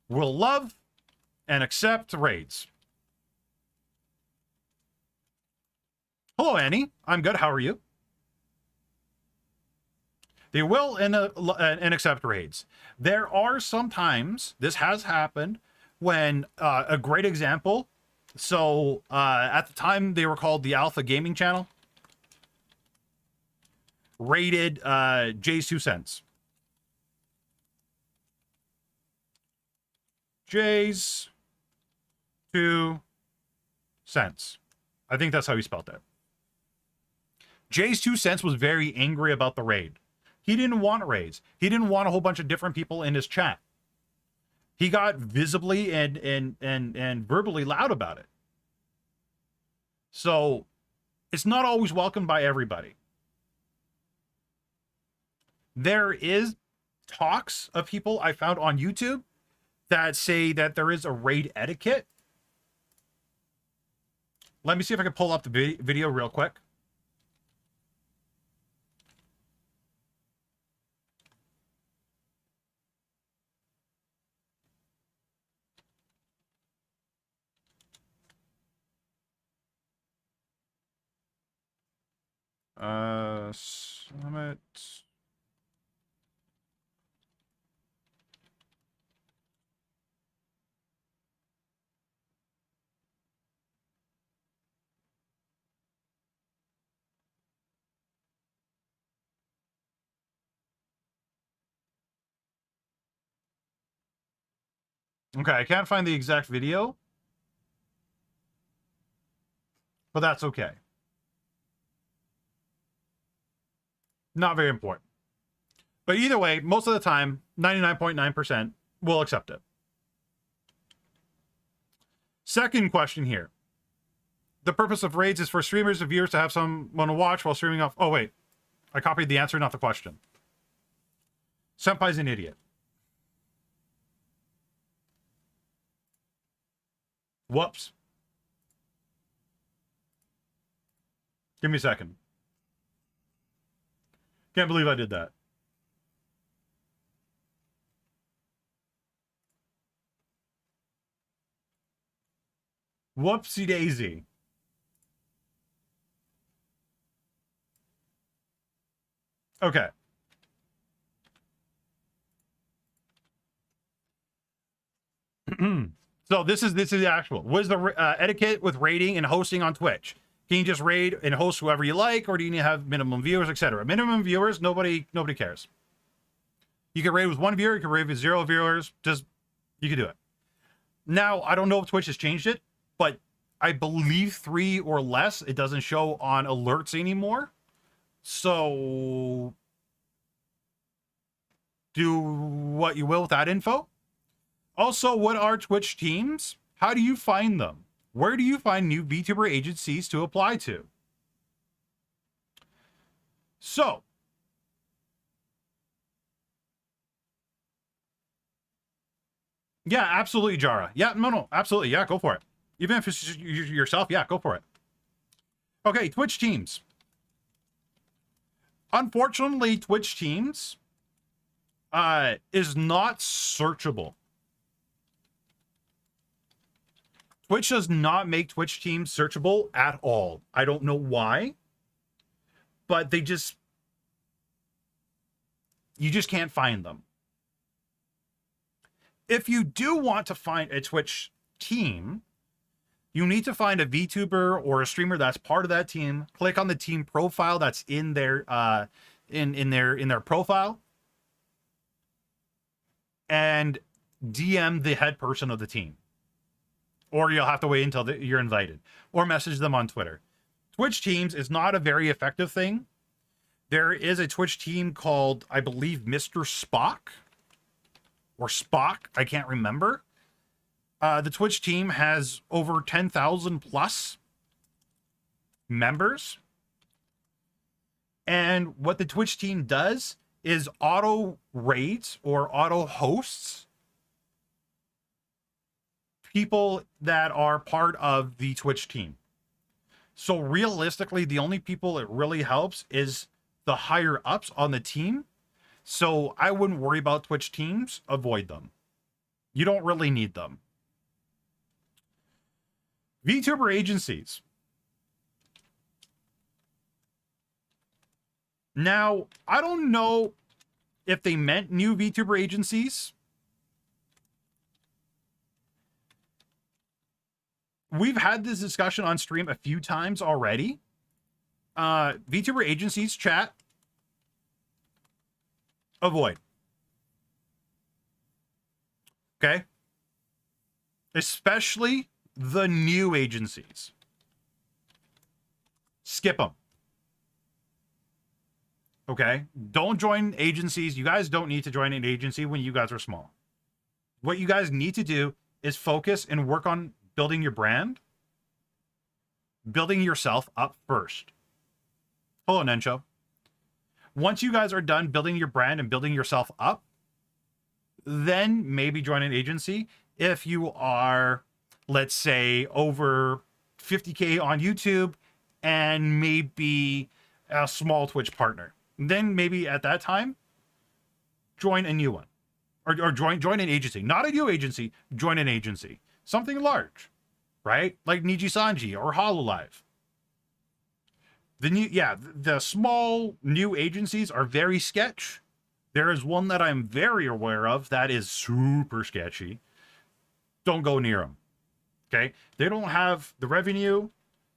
will love and accept raids. Hello, Annie. I'm good. How are you? They will and accept raids. There are sometimes, this has happened, when a great example. So at the time they were called the Alpha Gaming Channel, rated Jay's 2 cents. Jay's 2 cents. I think that's how he spelled it. Jay's 2 cents was very angry about the raid. He didn't want raids. He didn't want a whole bunch of different people in his chat. He got visibly and verbally loud about it. So it's not always welcomed by everybody. There is talks of people I found on YouTube that say that there is a raid etiquette. Let me see if I can pull up the video real quick. Summit. Okay, I can't find the exact video, but that's okay. Not very important. But either way, most of the time, 99.9% will accept it. Second question here. The purpose of raids is for streamers and viewers to have someone to watch while streaming off. Oh, wait. I copied the answer, not the question. Senpai's an idiot. Whoops. Give me a second. Can't believe I did that. Whoopsie daisy. Okay. So this is the actual. What is the etiquette with raiding and hosting on Twitch? Can you just raid and host whoever you like, or do you need to have minimum viewers, etc.? Minimum viewers, nobody cares. You can raid with 1 viewer, you can raid with 0 viewers. Just you can do it. Now I don't know if Twitch has changed it, but I believe 3 or less. It doesn't show on alerts anymore. So do what you will with that info. Also, what are Twitch teams? How do you find them? Where do you find new VTuber agencies to apply to? So, yeah, absolutely, Jara. Yeah, no, absolutely. Yeah, go for it. Even if it's just yourself, yeah, go for it. Okay, Twitch teams. Unfortunately, Twitch teams is not searchable. Twitch does not make Twitch teams searchable at all. I don't know why, but you just can't find them. If you do want to find a Twitch team, you need to find a VTuber or a streamer that's part of that team. Click on the team profile that's in their in their profile, and DM the head person of the team. Or you'll have to wait until you're invited, or message them on Twitter. Twitch teams is not a very effective thing. There is a Twitch team called, I believe, Mr. Spock or Spock. I can't remember. The Twitch team has over 10,000 plus members. And what the Twitch team does is auto raids or auto hosts people that are part of the Twitch team. So realistically, the only people it really helps is the higher ups on the team. So I wouldn't worry about Twitch teams. Avoid them. You don't really need them. VTuber agencies. Now, I don't know if they meant new VTuber agencies. We've had this discussion on stream a few times already. VTuber agencies, chat. Avoid. Okay? Especially the new agencies. Skip them. Okay? Don't join agencies. You guys don't need to join an agency when you guys are small. What you guys need to do is focus and work on building your brand, building yourself up first. Hello, Nensho. Once you guys are done building your brand and building yourself up, then maybe join an agency. If you are, let's say, over 50K on YouTube and maybe a small Twitch partner, then maybe at that time, join a new one. Or join an agency. Not a new agency, join an agency. Something large, right? Like Niji Sanji or Hololive. The small new agencies are very sketch. There is one that I'm very aware of that is super sketchy. Don't go near them. Okay? They don't have the revenue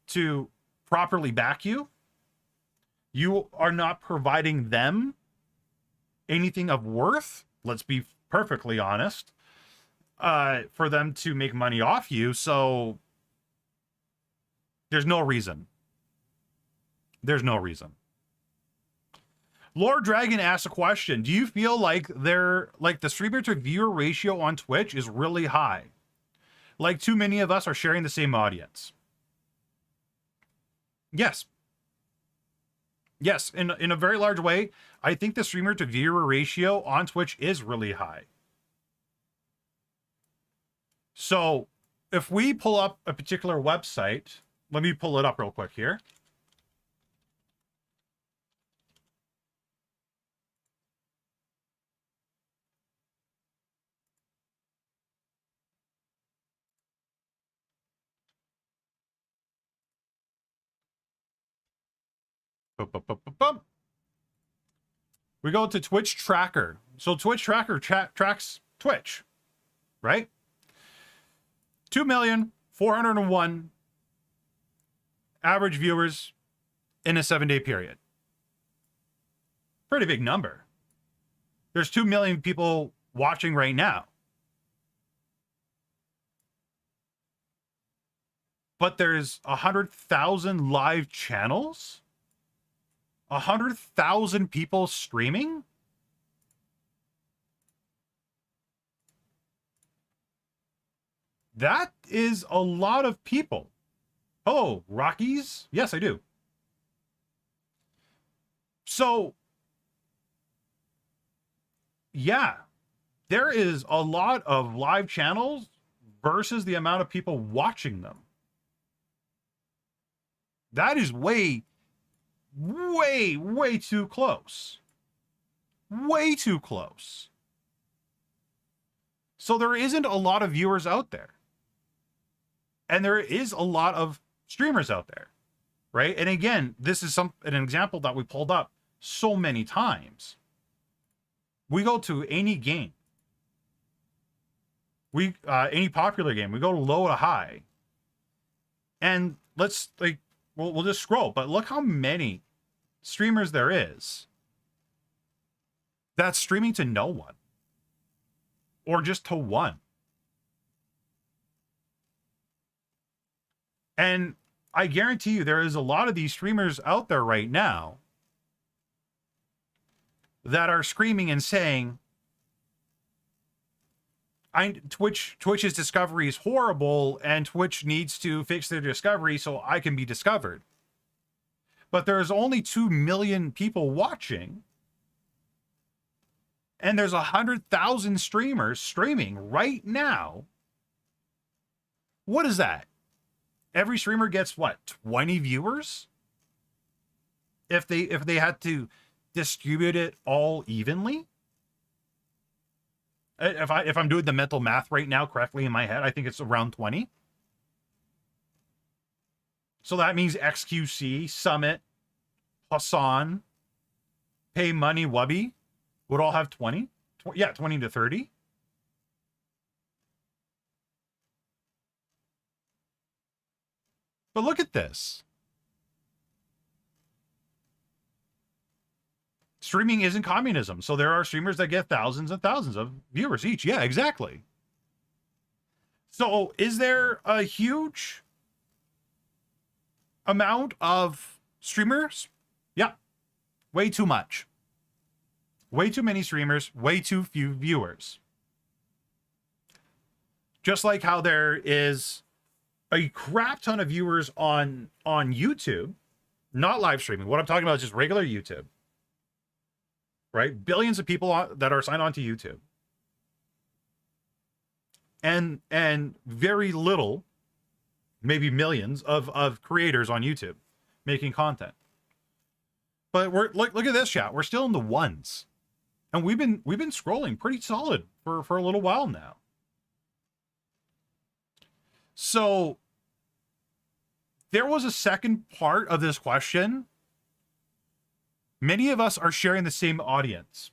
to properly back you. You are not providing them anything of worth. Let's be perfectly honest. For them to make money off you, so there's no reason. There's no reason. Lord Dragon asks a question. Do you feel like the streamer to viewer ratio on Twitch is really high? Like too many of us are sharing the same audience? Yes. Yes, in a very large way, I think the streamer to viewer ratio on Twitch is really high. So if we pull up a particular website, let me pull it up real quick here. We go to Twitch Tracker. So Twitch Tracker tracks Twitch, right? 2,401,000 average viewers in a 7-day period. Pretty big number. There's 2 million people watching right now. But there's 100,000 live channels? 100,000 people streaming? That is a lot of people. Oh, Rockies? Yes, I do. So, yeah, there is a lot of live channels versus the amount of people watching them. That is way too close. Way too close. So there isn't a lot of viewers out there. And there is a lot of streamers out there, right? And again, this is an example that we pulled up so many times. We go to any game. Any popular game, we go low to high. And let's we'll just scroll, but look how many streamers there is that's streaming to no one or just to one. And I guarantee you there is a lot of these streamers out there right now that are screaming and saying, Twitch's discovery is horrible and Twitch needs to fix their discovery so I can be discovered. But there's only 2 million people watching. And there's 100,000 streamers streaming right now. What is that? Every streamer gets what? 20 viewers? If they had to distribute it all evenly? If I'm doing the mental math right now correctly in my head, I think it's around 20. So that means XQC, Summit, Hassan, Pay Money, Wubby would all have 20. Yeah, 20 to 30. But look at this. Streaming isn't communism. So there are streamers that get thousands and thousands of viewers each. Yeah, exactly. So is there a huge amount of streamers? Yeah. Way too much. Way too many streamers, way too few viewers. Just like how there is a crap ton of viewers on YouTube, not live streaming. What I'm talking about is just regular YouTube. Right? Billions of people that are signed on to YouTube. And very little, maybe millions of creators on YouTube making content. But look at this chat. We're still in the ones. And we've been scrolling pretty solid for a little while now. So there was a second part of this question. Many of us are sharing the same audience.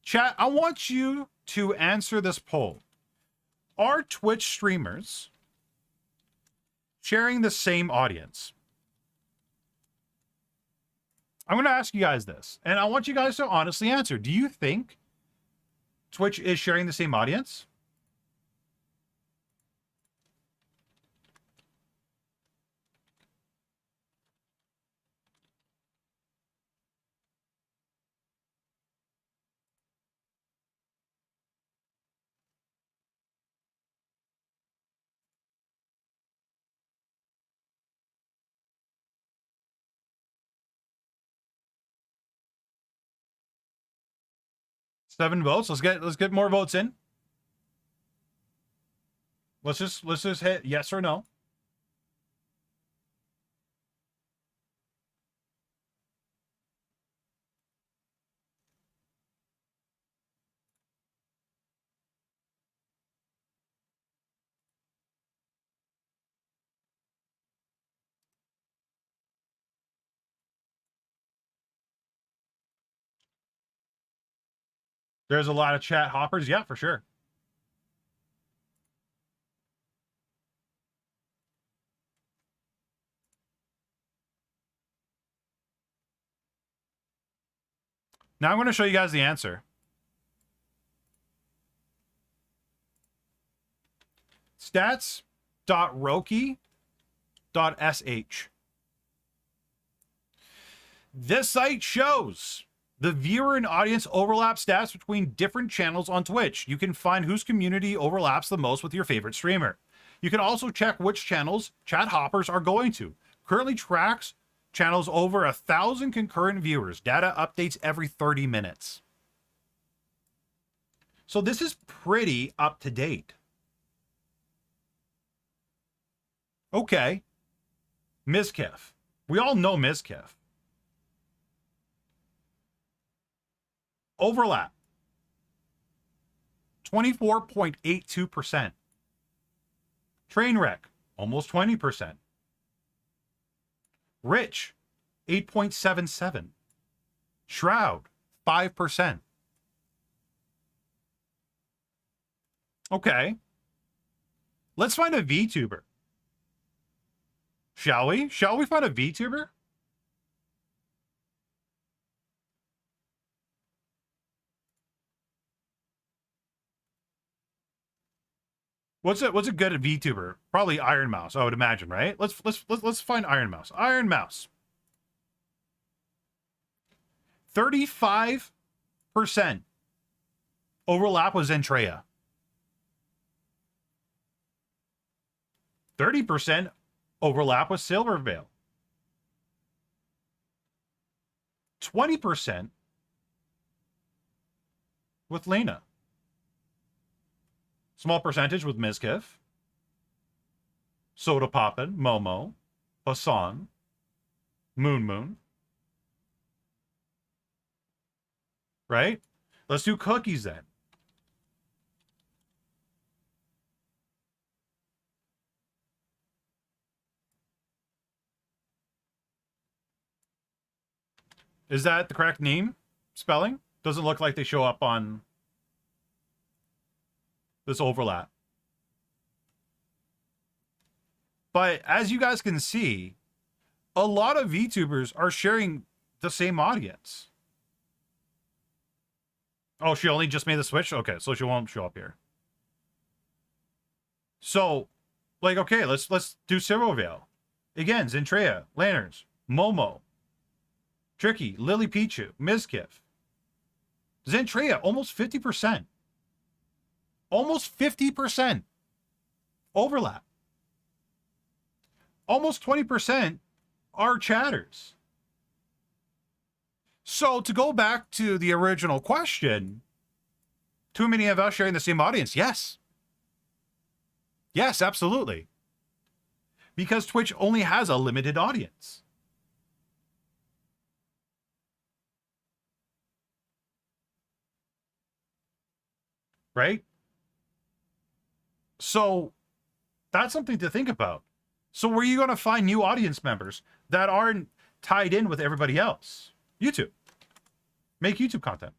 Chat, I want you to answer this poll. Are Twitch streamers sharing the same audience? I'm going to ask you guys this, and I want you guys to honestly answer. Do you think Twitch is sharing the same audience? 7 votes. Let's get more votes in. Let's just hit yes or no. There's a lot of chat hoppers. Yeah, for sure. Now I'm going to show you guys the answer. Stats.roki.sh. This site shows the viewer and audience overlap stats between different channels on Twitch. You can find whose community overlaps the most with your favorite streamer. You can also check which channels chat hoppers are going to. Currently tracks channels over 1,000 concurrent viewers. Data updates every 30 minutes. So this is pretty up to date. Okay. Mizkif. We all know Mizkif. Overlap. 24.82%. Trainwreck. Almost 20%. Rich. 8.77. Shroud. 5%. Okay. Let's find a VTuber. Shall we? Shall we find a VTuber? What's a good VTuber? Probably Iron Mouse, I would imagine, right? Let's find Iron Mouse. Iron Mouse. 35% overlap with Zentreya. 30% overlap with Silverveil. 20% with Lena. Small percentage with Mizkif. Soda Poppin, Momo, Hassan, Moon. Right? Let's do cookies then. Is that the correct name? Spelling? Doesn't look like they show up on this overlap. But as you guys can see, a lot of VTubers are sharing the same audience. Oh, she only just made the switch? Okay, so she won't show up here. So, like, okay, let's do Silverveil. Again, Zentreya, Lanterns, Momo, Tricky, Lily Pichu, Mizkif. Zentreya, almost 50%. Almost 50% overlap. Almost 20% are chatters. So to go back to the original question, too many of us sharing the same audience? Yes. Yes, absolutely. Because Twitch only has a limited audience. Right? So that's something to think about. So where are you going to find new audience members that aren't tied in with everybody else? YouTube. Make YouTube content.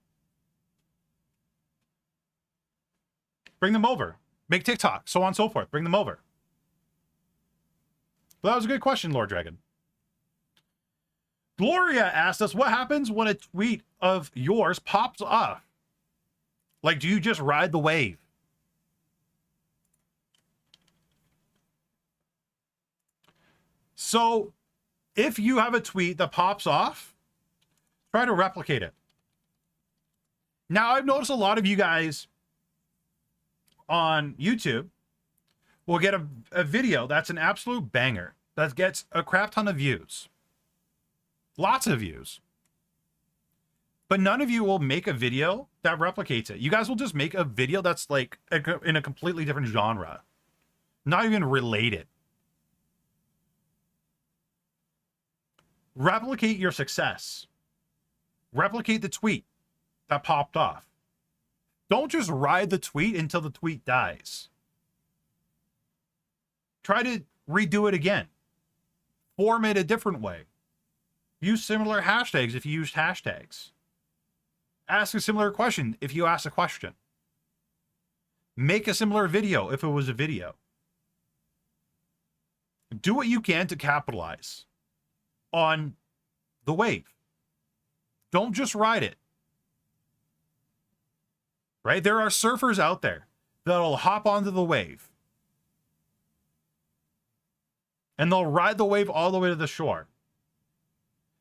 Bring them over. Make TikTok, so on and so forth. Bring them over. But that was a good question, Lord Dragon. Gloria asked us, what happens when a tweet of yours pops up? Like, do you just ride the wave? So, if you have a tweet that pops off, try to replicate it. Now, I've noticed a lot of you guys on YouTube will get a video that's an absolute banger, that gets a crap ton of views. Lots of views. But none of you will make a video that replicates it. You guys will just make a video that's like in a completely different genre. Not even related. Replicate your success. Replicate the tweet that popped off. Don't just ride the tweet until the tweet dies. Try to redo it again. Form it a different way. Use similar hashtags if you used hashtags. Ask a similar question if you asked a question. Make a similar video if it was a video. Do what you can to capitalize on the wave. Don't just ride it. Right? There are surfers out there that'll hop onto the wave. And they'll ride the wave all the way to the shore.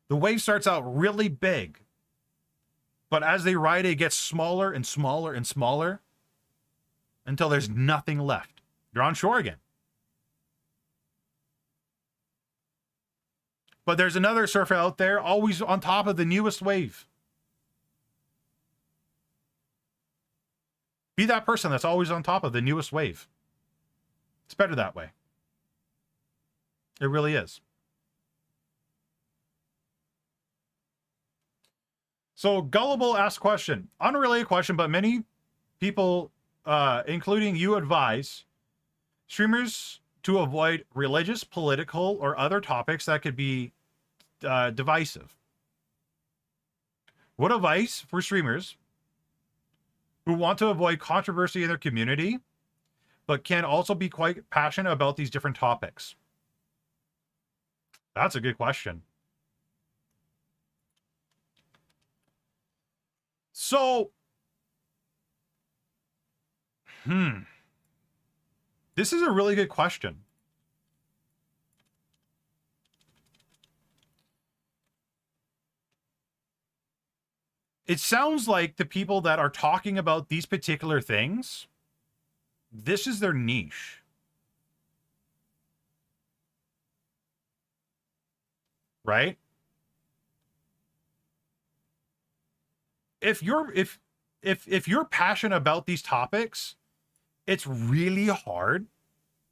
The wave starts out really big. But as they ride it, it gets smaller and smaller and smaller until there's nothing left. You're on shore again. But there's another surfer out there always on top of the newest wave. Be that person that's always on top of the newest wave. It's better that way. It really is. So Gullible asked question. Unrelated question, but many people, including you, advise streamers to avoid religious, political, or other topics that could be divisive. What advice for streamers who want to avoid controversy in their community, but can also be quite passionate about these different topics? That's a good question. So, this is a really good question. It sounds like the people that are talking about these particular things, this is their niche. Right? If you're passionate about these topics, it's really hard.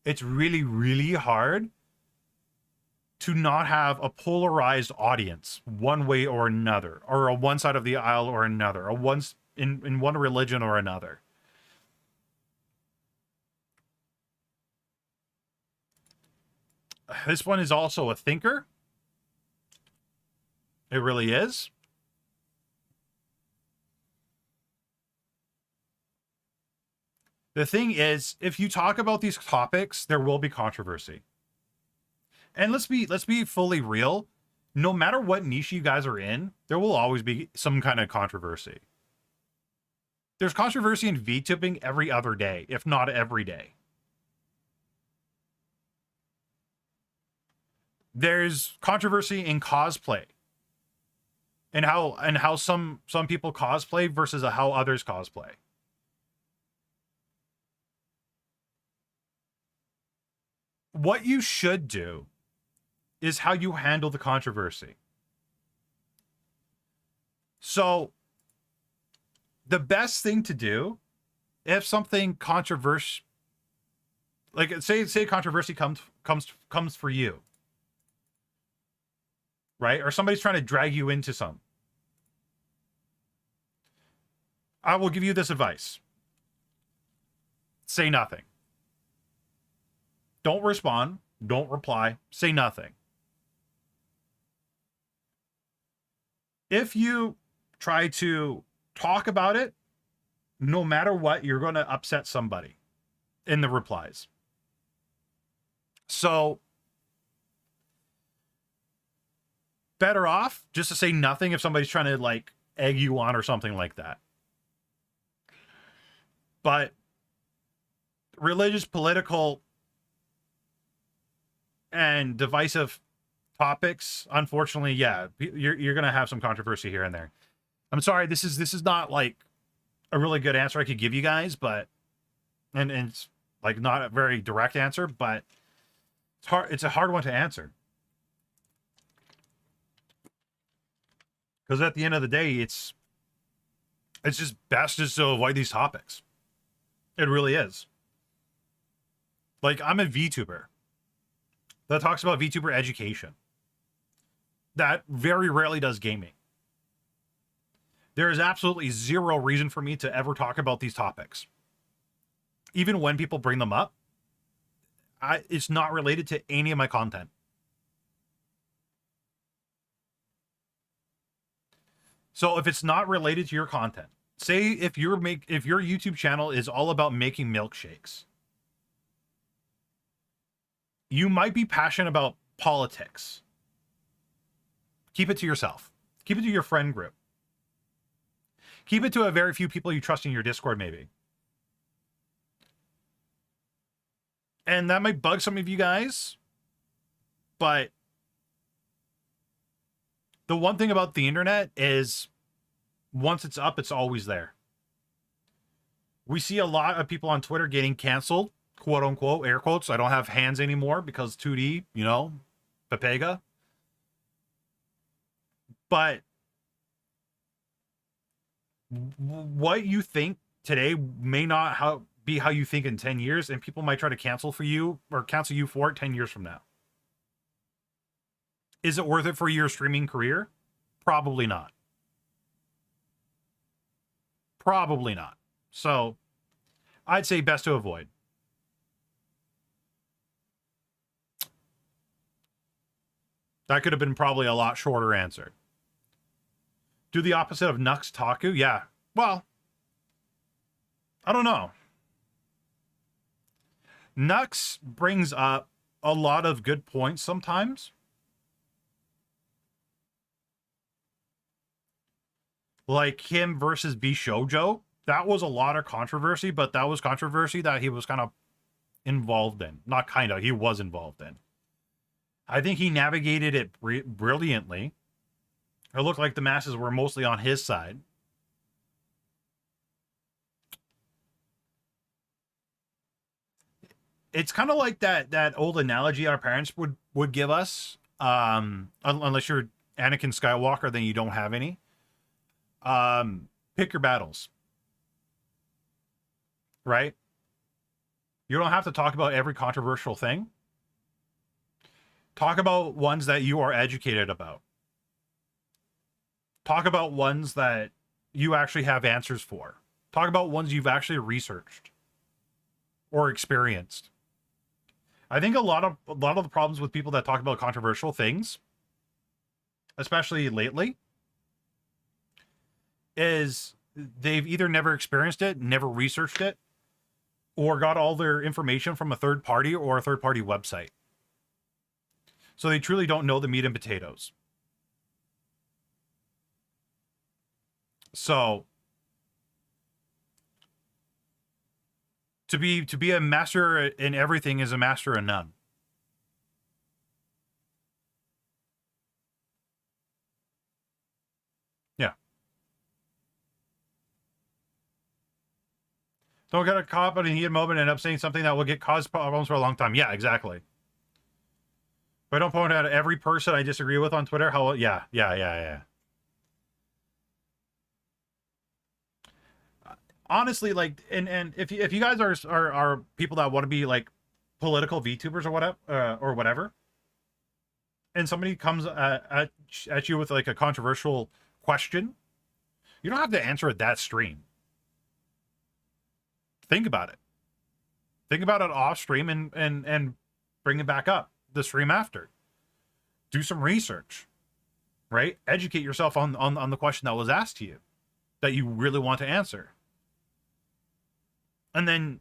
It's really, really hard to not have a polarized audience one way or another, or a one side of the aisle or another, or in one religion or another. This one is also a thinker. It really is. The thing is, if you talk about these topics, there will be controversy. And let's be fully real. No matter what niche you guys are in, there will always be some kind of controversy. There's controversy in VTubing every other day, if not every day. There's controversy in cosplay. And how some people cosplay versus how others cosplay. What you should do is how you handle the controversy. So, the best thing to do, if something controversial, like say controversy comes for you, right? Or somebody's trying to drag you into some. I will give you this advice. Say nothing. Don't respond. Don't reply. Say nothing. If you try to talk about it, no matter what, you're going to upset somebody in the replies. So, better off just to say nothing if somebody's trying to like egg you on or something like that. But religious, political, and divisive topics, unfortunately, yeah, you're gonna have some controversy here and there. I'm sorry, this is not like a really good answer I could give you guys, but and it's like not a very direct answer, but it's hard. It's a hard one to answer because at the end of the day, it's It's just best just to avoid these topics. It really is. Like, I'm a VTuber that talks about VTuber education. That very rarely does gaming. There is absolutely zero reason for me to ever talk about these topics. Even when people bring them up, it's not related to any of my content. So if it's not related to your content, say if your YouTube channel is all about making milkshakes, you might be passionate about politics. Keep it to yourself. Keep it to your friend group. Keep it to a very few people you trust in your Discord, maybe. And that might bug some of you guys, but the one thing about the internet is once it's up, it's always there. We see a lot of people on Twitter getting canceled, quote unquote, air quotes. I don't have hands anymore because 2D, you know, Pepega. But what you think today may not be how you think in 10 years, and people might try to cancel for you or cancel you for it 10 years from now. Is it worth it for your streaming career? Probably not. Probably not. So I'd say best to avoid. That could have been probably a lot shorter answer. Do the opposite of Nux Taku? Yeah. Well, I don't know. Nux brings up a lot of good points sometimes. Like him versus Bishoujo. That was a lot of controversy, but that was controversy that he was kind of involved in. Not kind of, he was involved in. I think he navigated it brilliantly. It looked like the masses were mostly on his side. It's kind of like that old analogy our parents would give us. Unless you're Anakin Skywalker, then you don't have any. Pick your battles. Right? You don't have to talk about every controversial thing. Talk about ones that you are educated about. Talk about ones that you actually have answers for. Talk about ones you've actually researched or experienced. I think a lot of the problems with people that talk about controversial things, especially lately, is they've either never experienced it, never researched it, or got all their information from a third party or a third party website. So they truly don't know the meat and potatoes. So to be a master in everything is a master in none. Yeah. Don't get caught up in a heated moment and end up saying something that will cause problems for a long time. Yeah, exactly. But I don't point out every person I disagree with on Twitter. Yeah. Honestly, like, and if you guys are people that want to be like political VTubers or whatever, and somebody comes at you with like a controversial question, you don't have to answer it that stream. Think about it. Think about it off stream and bring it back up the stream after. Do some research, right? Educate yourself on the question that was asked to you that you really want to answer. And then,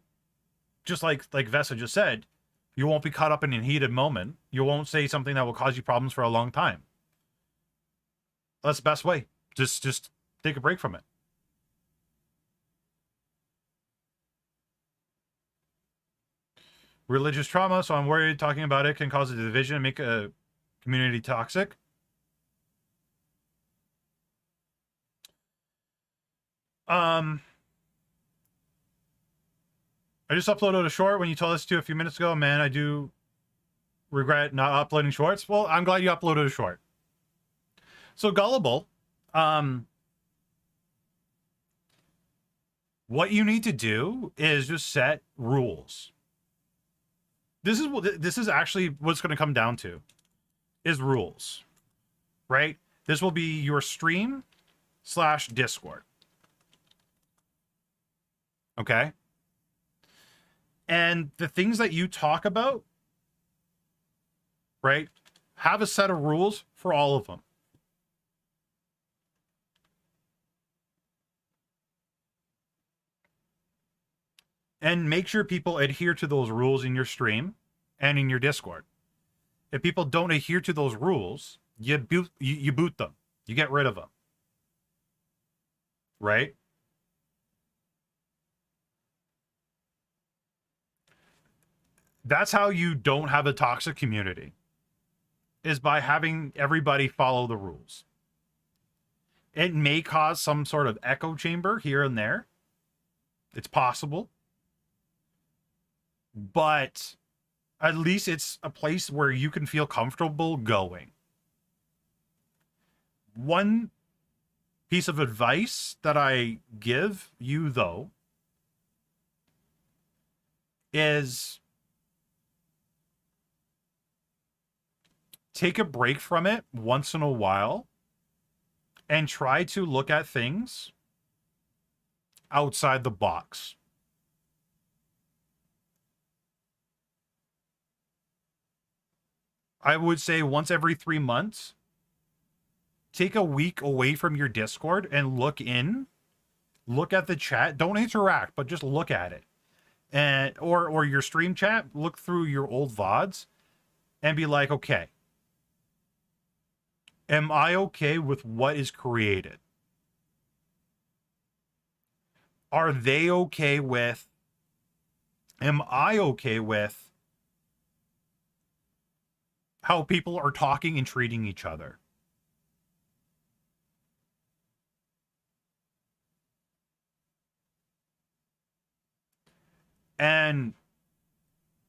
just like Vesa just said, you won't be caught up in a heated moment. You won't say something that will cause you problems for a long time. That's the best way. Just take a break from it. Religious trauma, so I'm worried talking about it can cause a division and make a community toxic. I just uploaded a short when you told us to a few minutes ago. Man, I do regret not uploading shorts. Well, I'm glad you uploaded a short. So Gullible, What you need to do is just set rules. This is actually what it's going to come down to, is rules, right? This will be your stream / Discord. Okay? And the things that you talk about, right? Have a set of rules for all of them. And make sure people adhere to those rules in your stream and in your Discord. If people don't adhere to those rules, you boot them. You get rid of them. Right? That's how you don't have a toxic community, is by having everybody follow the rules. It may cause some sort of echo chamber here and there. It's possible. But at least it's a place where you can feel comfortable going. One piece of advice that I give you, though, is take a break from it once in a while and try to look at things outside the box. I would say once every 3 months, take a week away from your Discord and look at the chat. Don't interact, but just look at it. And or your stream chat, look through your old VODs and be like, okay, am I okay with what is created? Are they okay with, am I okay with how people are talking and treating each other? And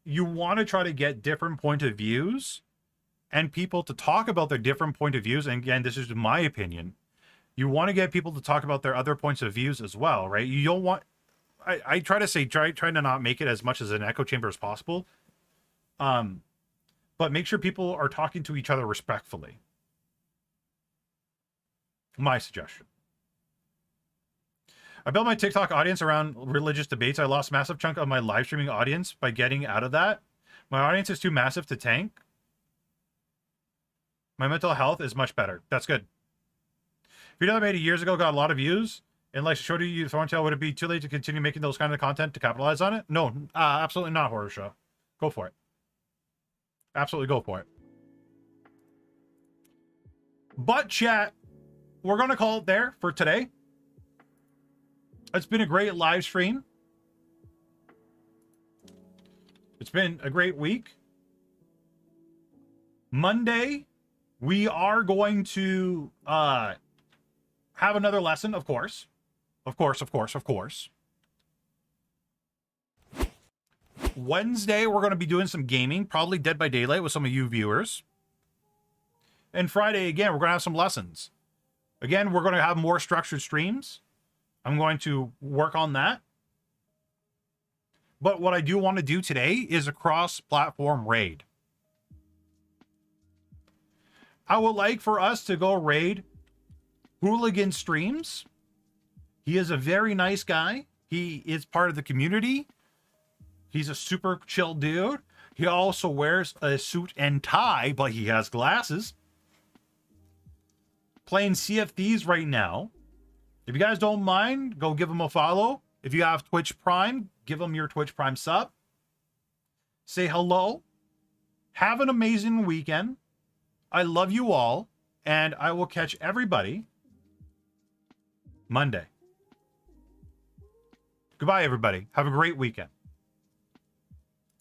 you want to try to get different point of views and people to talk about their different point of views. And again, this is my opinion. You want to get people to talk about their other points of views as well, right? You don't want, I try to say, try to not make it as much as an echo chamber as possible. But make sure people are talking to each other respectfully. My suggestion. I built my TikTok audience around religious debates. I lost a massive chunk of my live streaming audience by getting out of that. My audience is too massive to tank. My mental health is much better. That's good. Video I made years ago got a lot of views. And like showed you Thorntail, would it be too late to continue making those kind of content to capitalize on it? No, absolutely not, Horror Show. Go for it. Absolutely go for it. But chat, we're going to call it there for today. It's been a great live stream. It's been a great week. Monday, we are going to have another lesson, of course. Of course. Wednesday, we're going to be doing some gaming, probably Dead by Daylight with some of you viewers. And Friday, again, we're going to have some lessons. Again, we're going to have more structured streams. I'm going to work on that. But what I do want to do today is a cross-platform raid. I would like for us to go raid Hooligan Streams. He is a very nice guy. He is part of the community. He's a super chill dude. He also wears a suit and tie, but he has glasses. Playing Sea of Thieves right now. If you guys don't mind, go give him a follow. If you have Twitch Prime, give him your Twitch Prime sub. Say hello. Have an amazing weekend. I love you all. And I will catch everybody Monday. Goodbye, everybody. Have a great weekend.